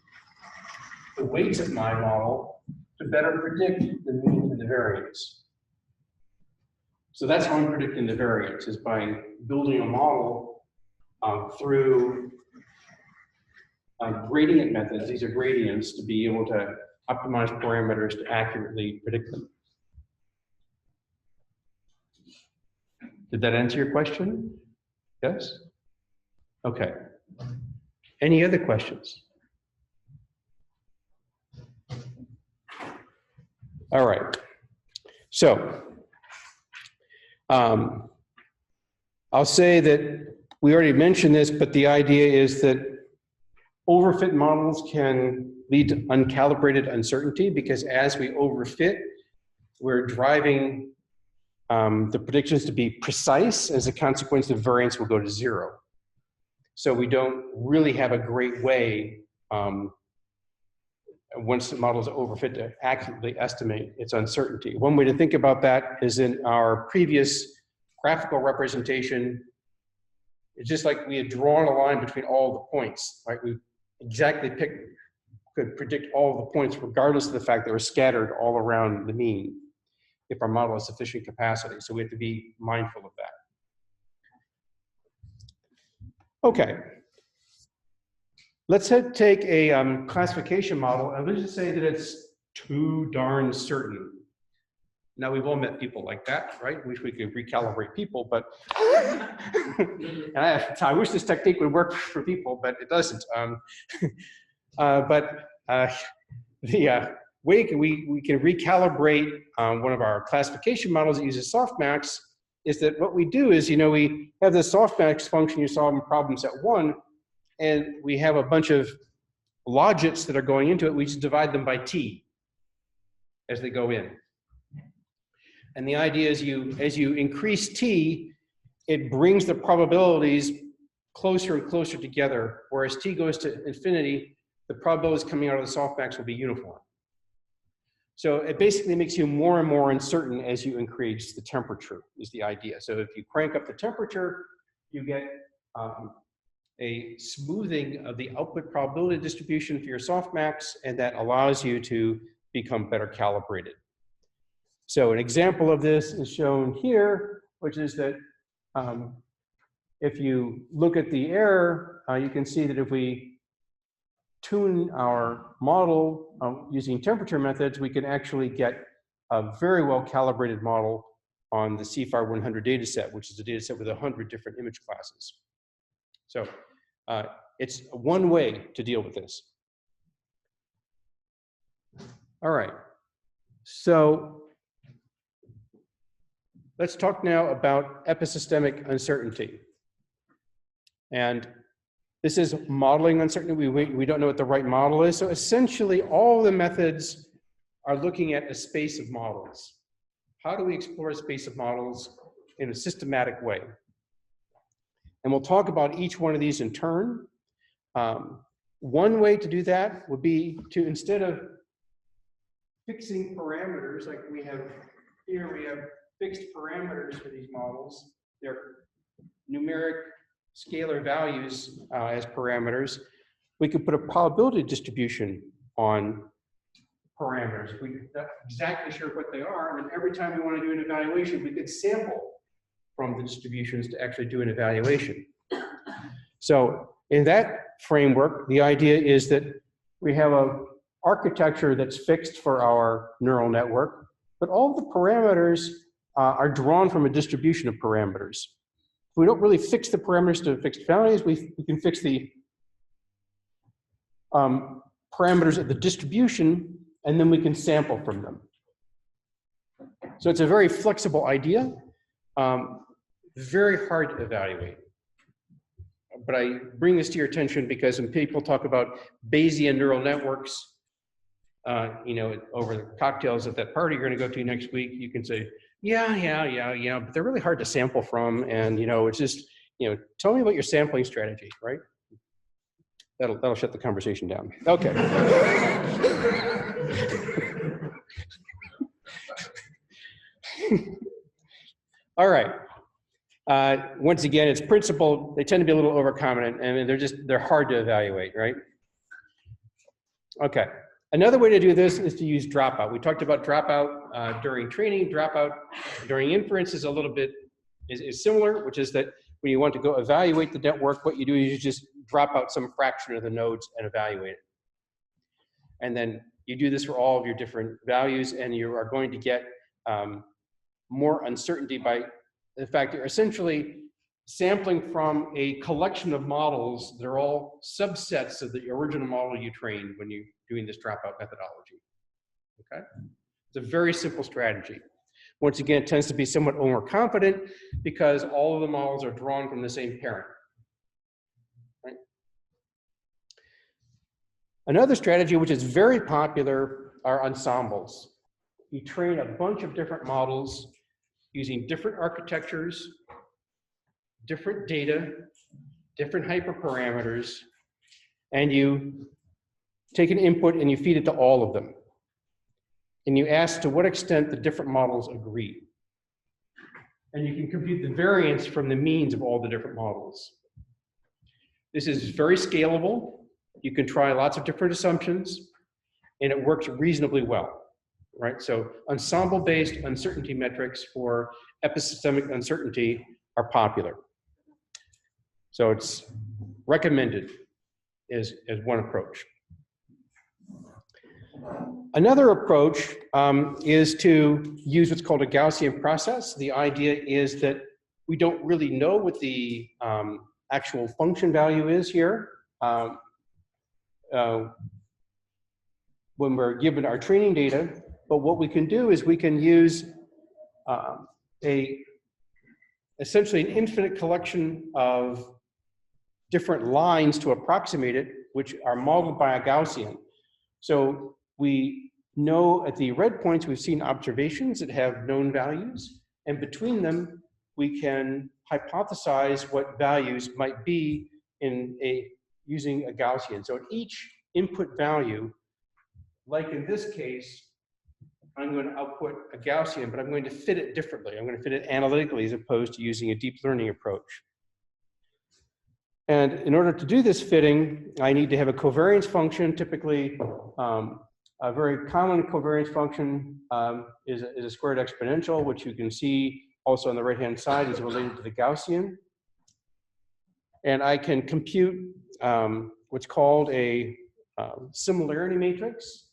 the weights of my model to better predict the mean and the variance. So that's how I'm predicting the variance, is by building a model through gradient methods. These are gradients to be able to optimize parameters to accurately predict them. Did that answer your question? Yes? Okay. Any other questions? All right. So, I'll say that we already mentioned this, but the idea is that overfit models can lead to uncalibrated uncertainty, because as we overfit, we're driving the predictions to be precise. As a consequence, the variance will go to 0. So we don't really have a great way, once the model is overfit, to accurately estimate its uncertainty. One way to think about that is in our previous graphical representation. It's just like we had drawn a line between all the points, right? We exactly could predict all the points regardless of the fact they were scattered all around the mean, if our model has sufficient capacity. So we have to be mindful of that. Okay. Let's take a classification model, and let's just say that it's too darn certain. Now, we've all met people like that, right? Wish we could recalibrate people, but and I wish this technique would work for people, but it doesn't. The way we can recalibrate one of our classification models that uses softmax is that what we do is, we have the softmax function you solve in problem set 1, and we have a bunch of logits that are going into it. We just divide them by t as they go in. And the idea is as you increase t, it brings the probabilities closer and closer together. Whereas t goes to infinity, the probabilities coming out of the softmax will be uniform. So it basically makes you more and more uncertain as you increase the temperature, is the idea. So if you crank up the temperature, you get a smoothing of the output probability distribution for your softmax, and that allows you to become better calibrated. So an example of this is shown here, which is that if you look at the error, you can see that if we tune our model using temperature methods, we can actually get a very well calibrated model on the CFAR 100 data set, which is a data set with 100 different image classes. So it's one way to deal with this. All right, so let's talk now about epistemic uncertainty. And this is modeling uncertainty. We don't know what the right model is. So essentially, all the methods are looking at a space of models. How do we explore a space of models in a systematic way? And we'll talk about each one of these in turn. One way to do that would be to, instead of fixing parameters like we have here, we have fixed parameters for these models. They're numeric scalar values as parameters. We could put a probability distribution on parameters. We're not exactly sure what they are, and every time we want to do an evaluation, we could sample from the distributions to actually do an evaluation. So in that framework, the idea is that we have an architecture that's fixed for our neural network, but all the parameters are drawn from a distribution of parameters. We don't really fix the parameters to fixed values. We can fix the parameters of the distribution, and then we can sample from them. So it's a very flexible idea, very hard to evaluate. But I bring this to your attention because when people talk about Bayesian neural networks, you know, over the cocktails at that party you're going to go to next week, you can say, yeah, but they're really hard to sample from, and you know, it's just, you know, tell me about your sampling strategy, right? That'll shut the conversation down. Okay. All right. Once again, it's principle. They tend to be a little overconfident, and they're hard to evaluate, right? Okay. Another way to do this is to use dropout. We talked about dropout during training. Dropout during inference is a little bit is similar, which is that when you want to go evaluate the network, what you do is you just drop out some fraction of the nodes and evaluate it. And then you do this for all of your different values, and you are going to get more uncertainty by the fact you're essentially sampling from a collection of models that are all subsets of the original model you trained when you're doing this dropout methodology. Okay? It's a very simple strategy. Once again, it tends to be somewhat overconfident because all of the models are drawn from the same parent. Right? Another strategy which is very popular are ensembles. You train a bunch of different models using different architectures, different data, different hyperparameters, and you take an input and you feed it to all of them. And you ask to what extent the different models agree. And you can compute the variance from the means of all the different models. This is very scalable. You can try lots of different assumptions, and it works reasonably well, right? So ensemble-based uncertainty metrics for epistemic uncertainty are popular. So it's recommended as one approach. Another approach is to use what's called a Gaussian process. The idea is that we don't really know what the actual function value is here. When we're given our training data, but what we can do is we can use essentially an infinite collection of different lines to approximate it, which are modeled by a Gaussian. So we know at the red points, we've seen observations that have known values, and between them, we can hypothesize what values might be using a Gaussian. So at each input value, like in this case, I'm going to output a Gaussian, but I'm going to fit it differently. I'm going to fit it analytically as opposed to using a deep learning approach. And in order to do this fitting, I need to have a covariance function. Typically, a very common covariance function is a squared exponential, which you can see also on the right-hand side is related to the Gaussian. And I can compute what's called a similarity matrix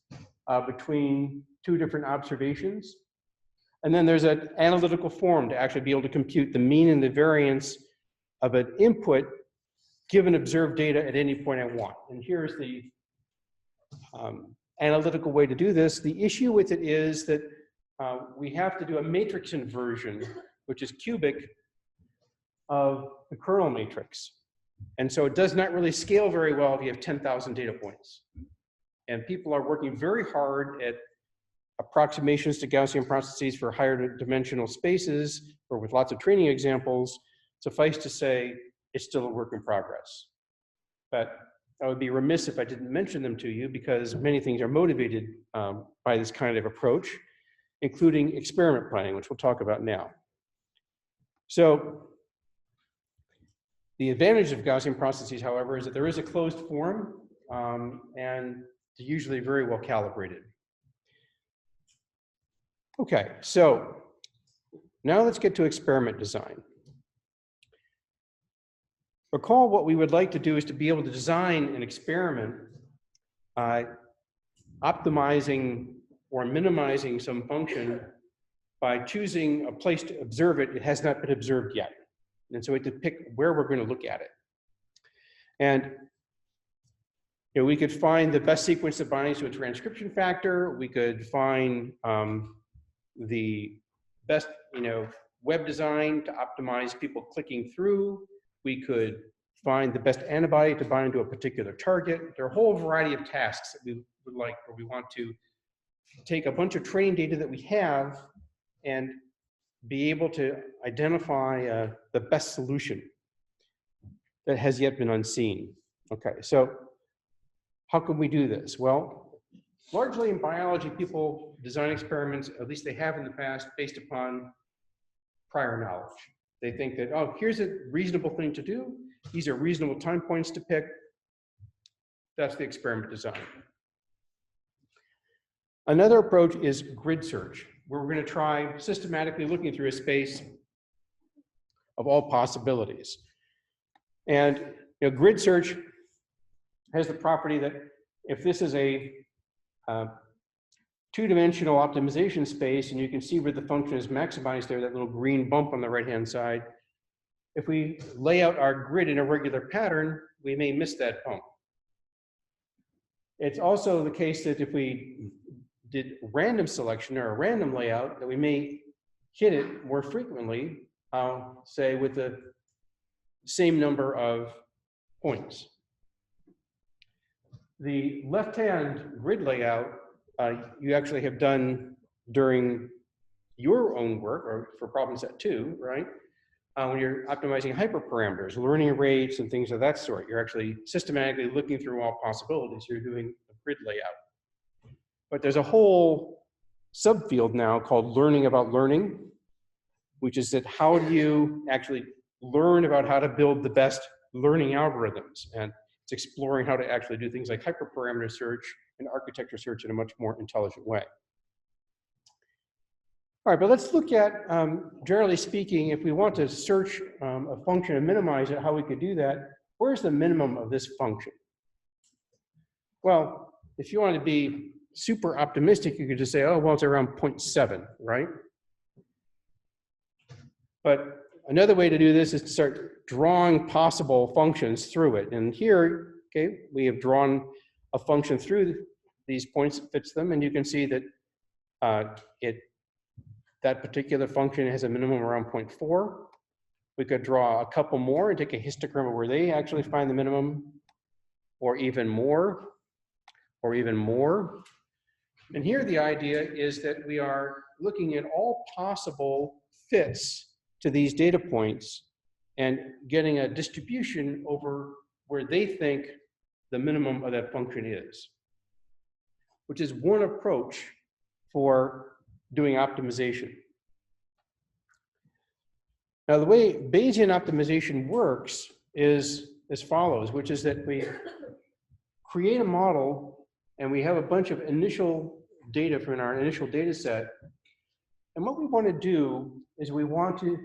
between two different observations. And then there's an analytical form to actually be able to compute the mean and the variance of an input given observed data at any point I want. And here's the analytical way to do this. The issue with it is that we have to do a matrix inversion, which is cubic, of the kernel matrix. And so it does not really scale very well if you have 10,000 data points. And people are working very hard at approximations to Gaussian processes for higher dimensional spaces or with lots of training examples. Suffice to say, it's still a work in progress. But I would be remiss if I didn't mention them to you because many things are motivated by this kind of approach, including experiment planning, which we'll talk about now. So the advantage of Gaussian processes, however, is that there is a closed form and they're usually very well calibrated. Okay, so now let's get to experiment design. Recall what we would like to do is to be able to design an experiment optimizing or minimizing some function by choosing a place to observe it. It has not been observed yet. And so we have to pick where we're going to look at it. And we could find the best sequence that binds to a transcription factor. We could find the best web design to optimize people clicking through. We could find the best antibody to bind to a particular target. There are a whole variety of tasks that we would like, or we want to take a bunch of training data that we have and be able to identify the best solution that has yet been unseen. Okay, so how can we do this? Well, largely in biology, people design experiments, at least they have in the past, based upon prior knowledge. They think that, oh, here's a reasonable thing to do. These are reasonable time points to pick. That's the experiment design. Another approach is grid search, where we're going to try systematically looking through a space of all possibilities. And grid search has the property that if this is a two-dimensional optimization space, and you can see where the function is maximized there, that little green bump on the right-hand side. If we lay out our grid in a regular pattern, we may miss that bump. It's also the case that if we did random selection or a random layout, that we may hit it more frequently, say with the same number of points. The left-hand grid layout you actually have done during your own work, or for problem set 2, right? When you're optimizing hyperparameters, learning rates, and things of that sort. You're actually systematically looking through all possibilities. You're doing a grid layout. But there's a whole subfield now called learning about learning, which is that how do you actually learn about how to build the best learning algorithms? And it's exploring how to actually do things like hyperparameter search and architecture search in a much more intelligent way. All right, but let's look at, generally speaking, if we want to search a function and minimize it, how we could do that. Where's the minimum of this function? Well, if you want to be super optimistic, you could just say, oh, well, it's around 0.7, right? But another way to do this is to start drawing possible functions through it. And here, okay, we have drawn a function through these points that fits them, and you can see that that particular function has a minimum around 0.4. We could draw a couple more and take a histogram of where they actually find the minimum, or even more, or even more. And here the idea is that we are looking at all possible fits to these data points and getting a distribution over where they think the minimum of that function is, which is one approach for doing optimization. Now, the way Bayesian optimization works is as follows, which is that we create a model and we have a bunch of initial data from our initial data set. And what we want to do is we want to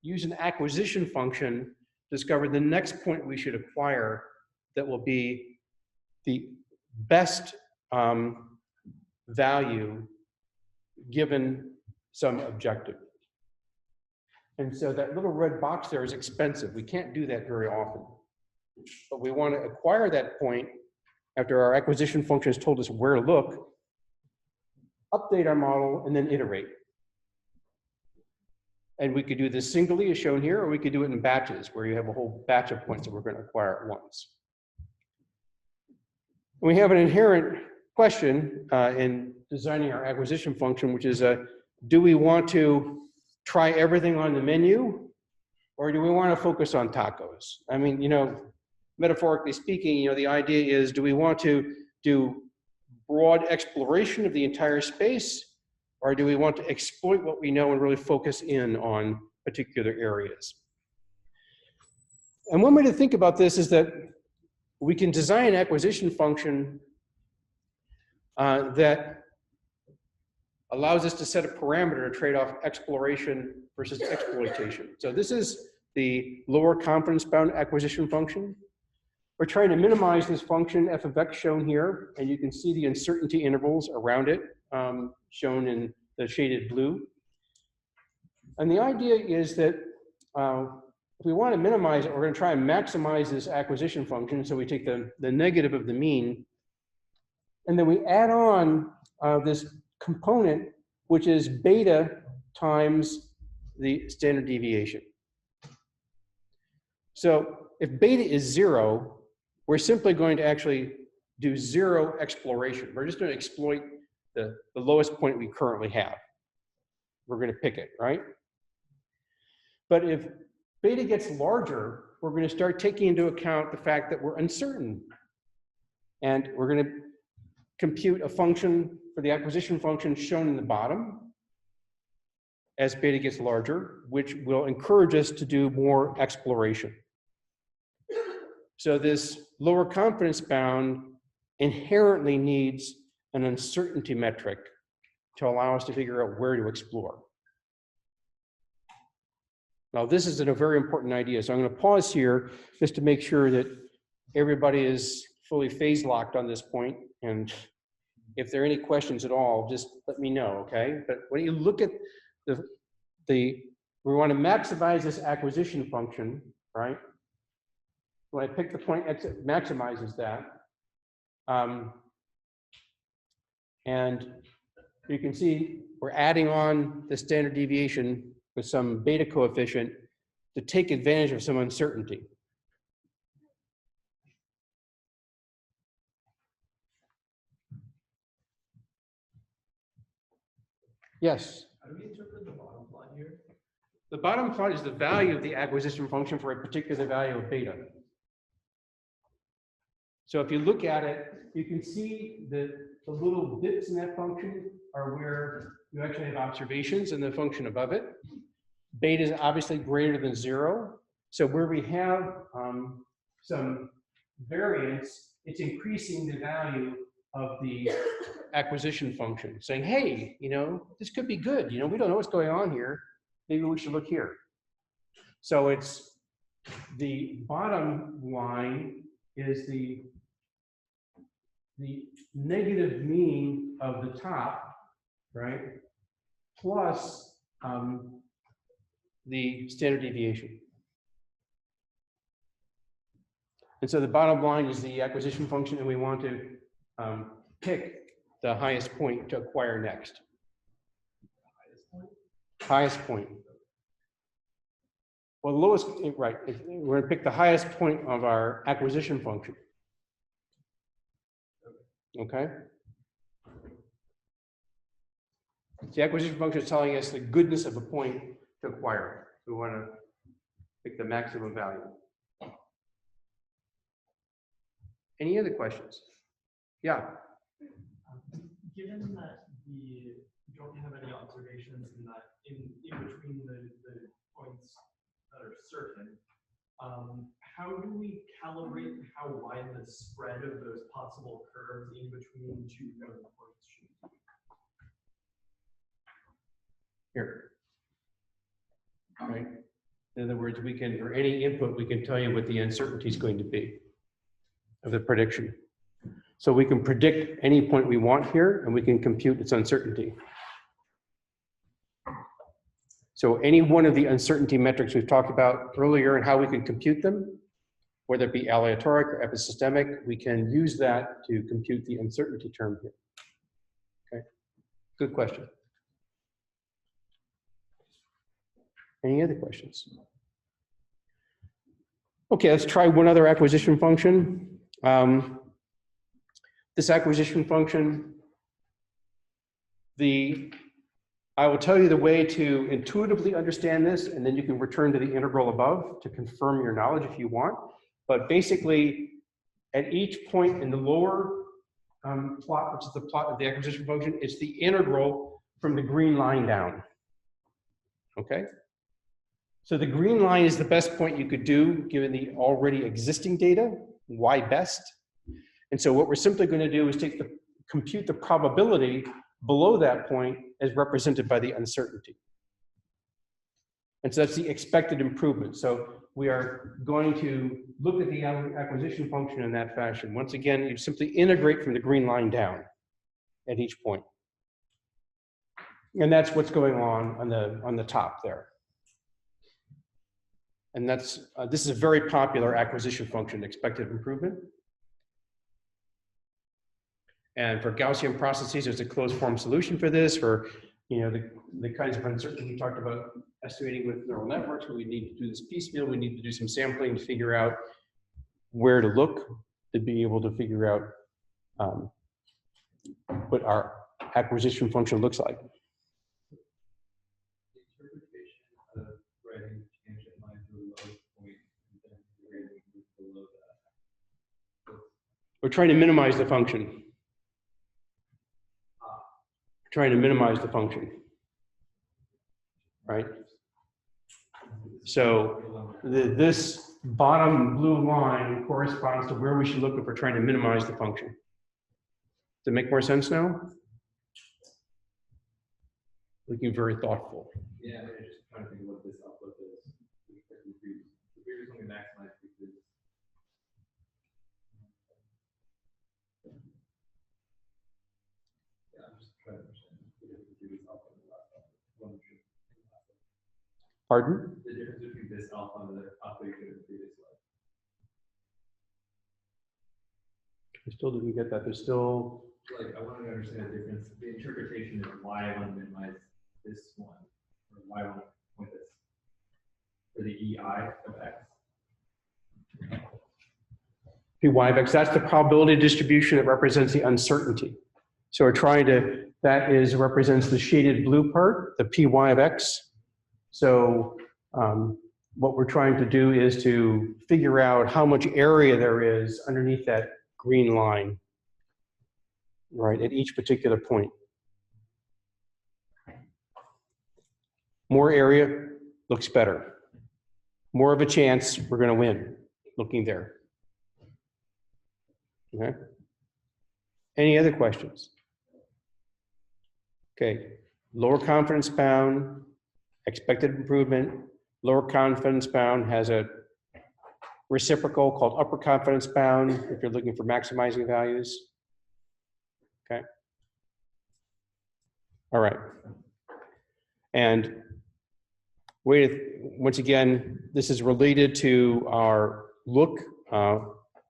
use an acquisition function to discover the next point we should acquire that will be the best value given some objective. And so that little red box there is expensive. We can't do that very often. But we want to acquire that point after our acquisition function has told us where to look, update our model, and then iterate. And we could do this singly as shown here, or we could do it in batches where you have a whole batch of points that we're going to acquire at once. And we have an inherent question in designing our acquisition function, which is, do we want to try everything on the menu, or do we want to focus on tacos? I mean, you know, metaphorically speaking, you know, the idea is, do we want to do broad exploration of the entire space, or do we want to exploit what we know and really focus in on particular areas? And one way to think about this is that we can design an acquisition function that allows us to set a parameter to trade off exploration versus exploitation. So this is the lower confidence bound acquisition function. We're trying to minimize this function f of x shown here, and you can see the uncertainty intervals around it shown in the shaded blue. And the idea is that if we want to minimize it, we're going to try and maximize this acquisition function. So we take the negative of the mean, and then we add on this component, which is beta times the standard deviation. So if beta is 0, we're simply going to actually do 0 exploration. We're just going to exploit the lowest point we currently have. We're going to pick it, right? But if beta gets larger, we're going to start taking into account the fact that we're uncertain. And we're going to compute a function for the acquisition function shown in the bottom as beta gets larger, which will encourage us to do more exploration. So this lower confidence bound inherently needs an uncertainty metric to allow us to figure out where to explore. Now, this is a very important idea, so I'm going to pause here just to make sure that everybody is fully phase locked on this point, and if there are any questions at all, just let me know, okay? But when you look at we want to maximize this acquisition function, right? When I pick the point, it maximizes that. And you can see we're adding on the standard deviation with some beta coefficient to take advantage of some uncertainty. Yes? How do we interpret the bottom plot here? The bottom plot is the value of the acquisition function for a particular value of beta. So if you look at it, you can see that the little bits in that function are where you actually have observations and the function above it. Beta is obviously greater than 0. So where we have some variance, it's increasing the value of the acquisition function, saying, hey, you know, this could be good. You know, we don't know what's going on here. Maybe we should look here. So it's the bottom line is the negative mean of the top, right, plus the standard deviation. And so the bottom line is the acquisition function, and we want to pick the highest point to acquire next. Highest point. Well, the lowest, right, we're going to pick the highest point of our acquisition function. Okay? The acquisition function is telling us the goodness of a point to acquire. We want to pick the maximum value. Any other questions? Yeah. Given that the you don't have any observations in that in between the points that are certain, how do we calibrate how wide the spread of those possible curves in between two known points should be? Here. Right. In other words, we can, for any input, we can tell you what the uncertainty is going to be of the prediction. So we can predict any point we want here, and we can compute its uncertainty. So any one of the uncertainty metrics we've talked about earlier and how we can compute them, whether it be aleatoric or epistemic, we can use that to compute the uncertainty term here. Okay, good question. Any other questions? Okay, let's try one other acquisition function. This acquisition function, I will tell you the way to intuitively understand this, and then you can return to the integral above to confirm your knowledge if you want. But basically, at each point in the lower plot, which is the plot of the acquisition function, it's the integral from the green line down. Okay? So the green line is the best point you could do given the already existing data. Why best? And so what we're simply going to do is compute the probability below that point as represented by the uncertainty. And so that's the expected improvement. So we are going to look at the acquisition function in that fashion. Once again, you simply integrate from the green line down at each point. And that's what's going on the top there. And this is a very popular acquisition function, expected improvement. And for Gaussian processes, there's a closed form solution for this. For the kinds of uncertainty we talked about estimating with neural networks, where we need to do this piecemeal, we need to do some sampling to figure out where to look to be able to figure out what our acquisition function looks like. We're trying to minimize the function. Trying to minimize the function, right? So this bottom blue line corresponds to where we should look if we're trying to minimize the function. Does it make more sense now? Looking very thoughtful. Yeah, I just trying to think of what this output is. If you're just going to maximize because yeah, I'm just trying to understand. Pardon? The difference between this alpha and the alpha you did in the previous slide. I still didn't get that. There's still. Like, I wanted to understand the difference. The interpretation is why I want to minimize this one, or why I want to point this. For the EI of X. Py of X, that's the probability distribution that represents the uncertainty. So we're trying to, represents the shaded blue part, the Py of X. So what we're trying to do is to figure out how much area there is underneath that green line, right, at each particular point. More area looks better. More of a chance we're going to win looking there. Okay. Any other questions? Okay. Lower confidence bound, expected improvement. Lower confidence bound has a reciprocal called upper confidence bound if you're looking for maximizing values. Okay. All right. And once again, this is related to our look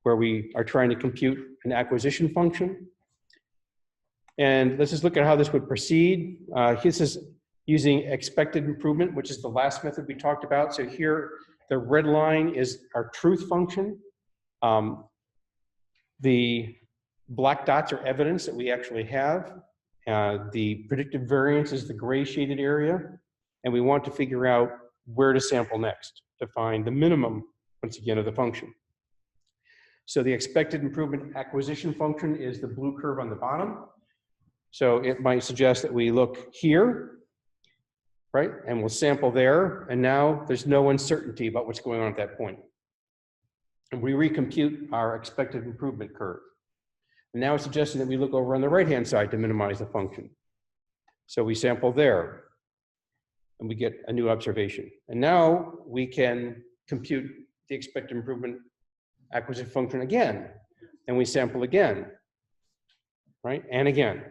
where we are trying to compute an acquisition function. And let's just look at how this would proceed. This is using expected improvement, which is the last method we talked about. So here, the red line is our truth function. The black dots are evidence that we actually have. The predictive variance is the gray shaded area. And we want to figure out where to sample next to find the minimum, once again, of the function. So the expected improvement acquisition function is the blue curve on the bottom. So it might suggest that we look here, right? And we'll sample there. And now there's no uncertainty about what's going on at that point. And we recompute our expected improvement curve. And now it's suggesting that we look over on the right-hand side to minimize the function. So we sample there, and we get a new observation. And now we can compute the expected improvement acquisition function again, and we sample again, right? And again.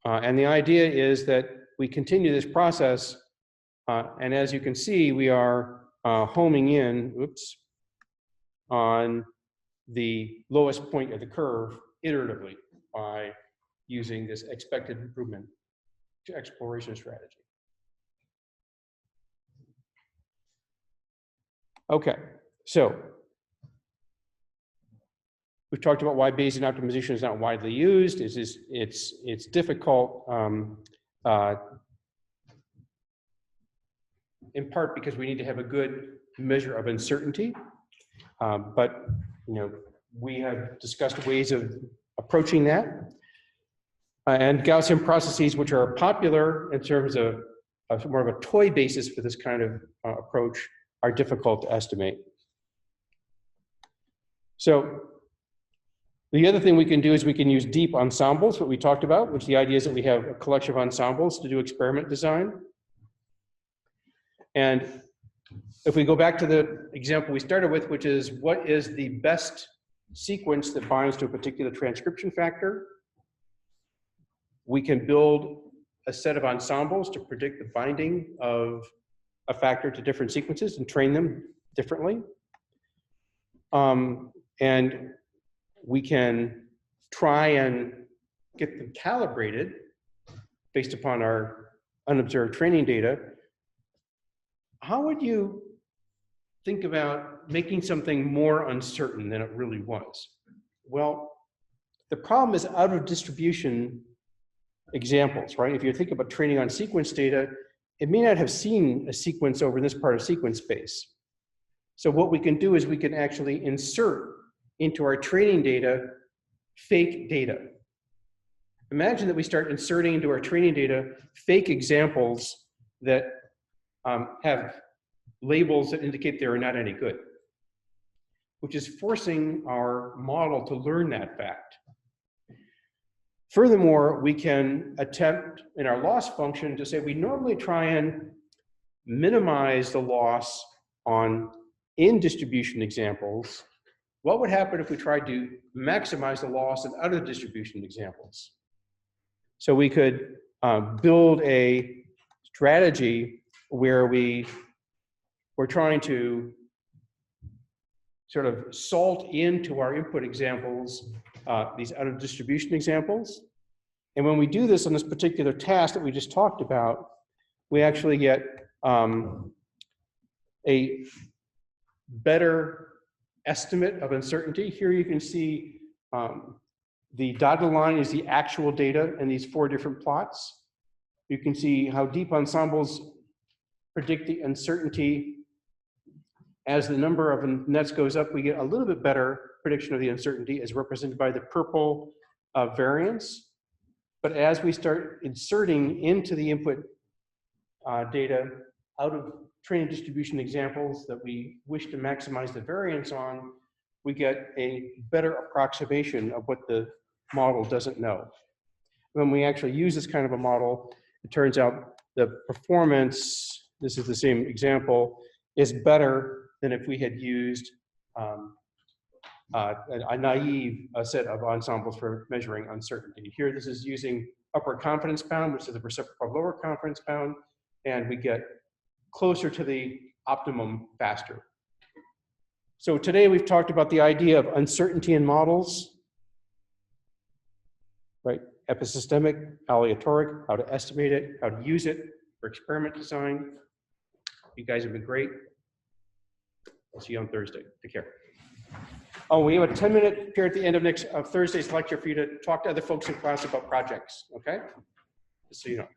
And the idea is that we continue this process, and as you can see, we are homing in, oops, on the lowest point of the curve iteratively by using this expected improvement exploration strategy. Okay, so we've talked about why Bayesian optimization is not widely used. It's difficult in part because we need to have a good measure of uncertainty. But we have discussed ways of approaching that. And Gaussian processes, which are popular in terms of more of a toy basis for this kind of approach, are difficult to estimate. So the other thing we can do is we can use deep ensembles, what we talked about, which the idea is that we have a collection of ensembles to do experiment design. And if we go back to the example we started with, which is what is the best sequence that binds to a particular transcription factor, we can build a set of ensembles to predict the binding of a factor to different sequences and train them differently. And we can try and get them calibrated based upon our unobserved training data. How would you think about making something more uncertain than it really was? Well, the problem is out of distribution examples, right? If you think about training on sequence data, it may not have seen a sequence over this part of sequence space. So what we can do is we can actually insert into our training data fake data. Imagine that we start inserting into our training data fake examples that have labels that indicate they are not any good, which is forcing our model to learn that fact. Furthermore, we can attempt in our loss function to say we normally try and minimize the loss on in-distribution examples. What would happen if we tried to maximize the loss in out-of-distribution examples? So we could build a strategy where we're trying to sort of salt into our input examples these out-of-distribution examples. And when we do this on this particular task that we just talked about, we actually get a better estimate of uncertainty. Here you can see the dotted line is the actual data in these 4 different plots. You can see how deep ensembles predict the uncertainty. As the number of nets goes up, we get a little bit better prediction of the uncertainty as represented by the purple variance. But as we start inserting into the input data out of training distribution examples that we wish to maximize the variance on, we get a better approximation of what the model doesn't know. When we actually use this kind of a model, it turns out the performance, this is the same example, is better than if we had used a naive set of ensembles for measuring uncertainty. Here, this is using upper confidence bound, which is the reciprocal of lower confidence bound, and we get closer to the optimum faster. So today we've talked about the idea of uncertainty in models, right? Epistemic, aleatoric, how to estimate it, how to use it for experiment design. You guys have been great. I'll see you on Thursday. Take care. Oh, we have a 10-minute period at the end of Thursday's lecture for you to talk to other folks in class about projects, okay? Just so you know.